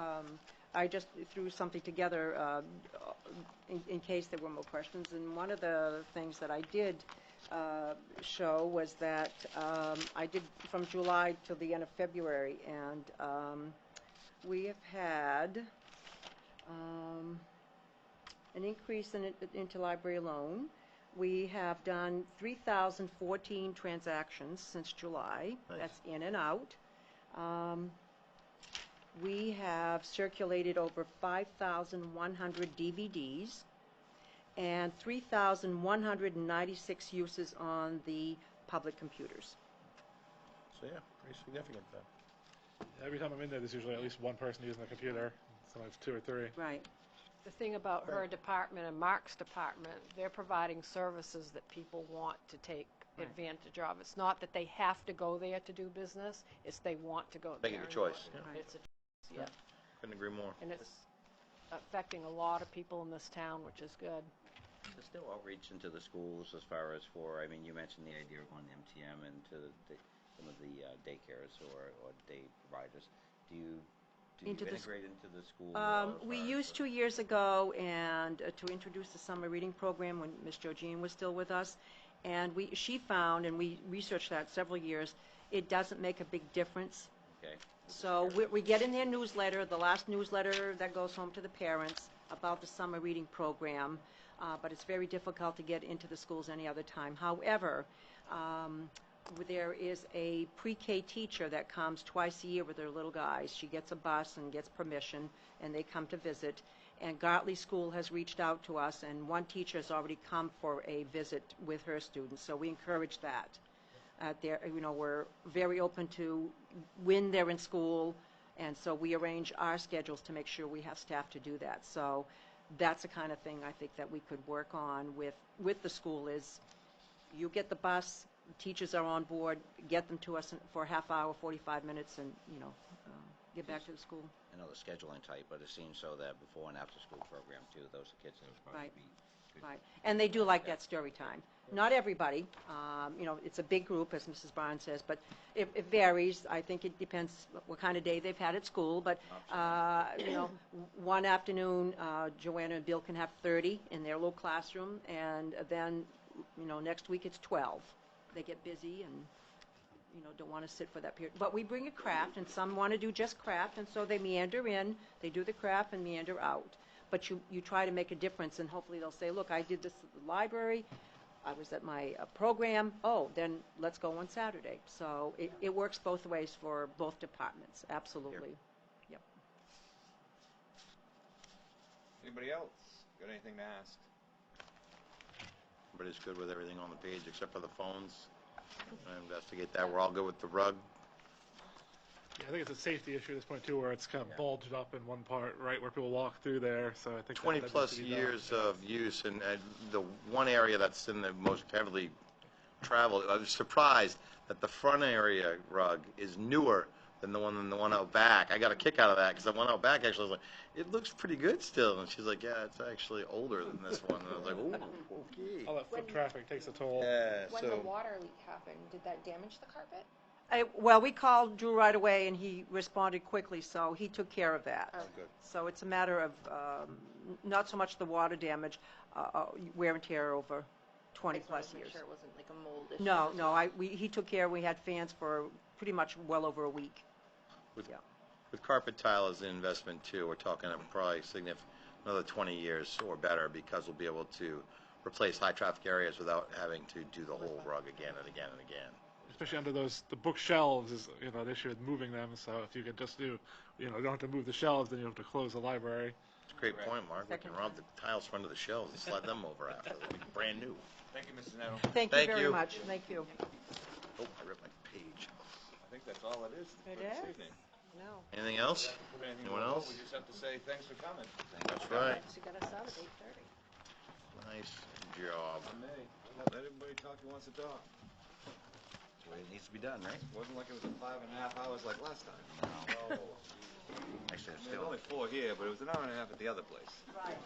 I just threw something together in case there were more questions. And one of the things that I did show was that I did from July till the end of February, and we have had an increase in interlibrary loan. We have done 3,014 transactions since July. Nice. That's in and out. We have circulated over 5,100 DVDs and 3,196 uses on the public computers. So, yeah, pretty significant then. Every time I'm in there, there's usually at least one person using the computer, sometimes two or three. Right. The thing about her department and Mark's department, they're providing services that people want to take Right. advantage of. It's not that they have to go there to do business, it's they want to go there. Making a and choice. do it. Right. It's a choice, yeah. Couldn't agree more. And it's affecting a lot of people in this town, which is good. There's still outreach into the schools as far as for, I mean, you mentioned the idea of going to MTM and to some of the daycares or day providers. Do you Into the integrate into the school? We used 2 years ago and to introduce the summer reading program when Miss Jo Jean was still with us. And she found, and we researched that several years, it doesn't make a big difference. Okay. So we get in their newsletter, the last newsletter that goes home to the parents about the summer reading program, but it's very difficult to get into the schools any other time. However, there is a pre-K teacher that comes twice a year with their little guys. She gets a bus and gets permission, and they come to visit. And Gartley School has reached out to us, and one teacher has already come for a visit with her students, so we encourage that. We're very open to when they're in school, and so we arrange our schedules to make sure we have staff to do that. So that's the kind of thing I think that we could work on with the school is you get the bus, teachers are on board, get them to us for a half hour, 45 minutes, and, get back to the school. I know the scheduling type, but it seems so that before and after school program too, those kids that would probably Right. be good. Right, and they do like that story time. Not everybody, it's a big group, as Mrs. Barnes says, but it varies. I think it depends what kind of day they've had at school, but, one afternoon, Joanna and Bill can have 30 in their little classroom, and then, next week it's 12. They get busy and, don't want to sit for that period. But we bring a craft, and some want to do just craft, and so they meander in, they do the craft and meander out. But you try to make a difference, and hopefully they'll say, look, I did this at the library, I was at my program, then let's go on Saturday. So it works both ways for both departments, absolutely. Yep. Anybody else got anything to ask? Everybody's good with everything on the page except for the phones. I investigate that. We're all good with the rug. Yeah, I think it's a safety issue at this point too, where it's kind of bulged up in one part, right where people walk through there. So I think 20 that needs plus to be done. years of use, and the one area that's in the most heavily traveled, I was surprised that the front area rug is newer than the one out back. I got a kick out of that because the one out back actually was like, it looks pretty good still. And she's like, yeah, it's actually older than this one. And I was like, ooh, okay. All that foot traffic takes a toll. Yeah, When the so water leak happened, did that damage the carpet? Well, we called Drew right away, and he responded quickly, so he took care of that. Oh, good. So it's a matter of not so much the water damage, wear and tear over 20 I just wanted plus to make years. sure it wasn't like a mold issue. No, he took care. We had fans for pretty much well over a week. with, Yeah. with carpet tile as an investment too, we're talking probably another 20 years or better because we'll be able to replace high traffic areas without having to do the whole rug again and again and again. Especially under the bookshelves is, an issue with moving them. So if you could just do, you don't have to move the shelves, then you don't have to close the library. It's a great point, Mark. We can rub the tiles from under the shelves and slide them over after. They'll be brand new. Thank you, Mrs. Nettle. Thank you Thank very you. much. Thank you. Oh, I ripped my page. I think that's all it is for It this is. evening. No. Anything else? Put anything Anyone to a vote, else? We just have to say thanks for coming. That's right. She got us out at 8:30. Nice job. May. Let everybody talk who wants to talk. That's the way it needs to be done, right? Wasn't like it was a 5.5 hours like last time. No. Oh. Actually, it's There's still. only 4 here, but it was an hour and a half at the other place. Right.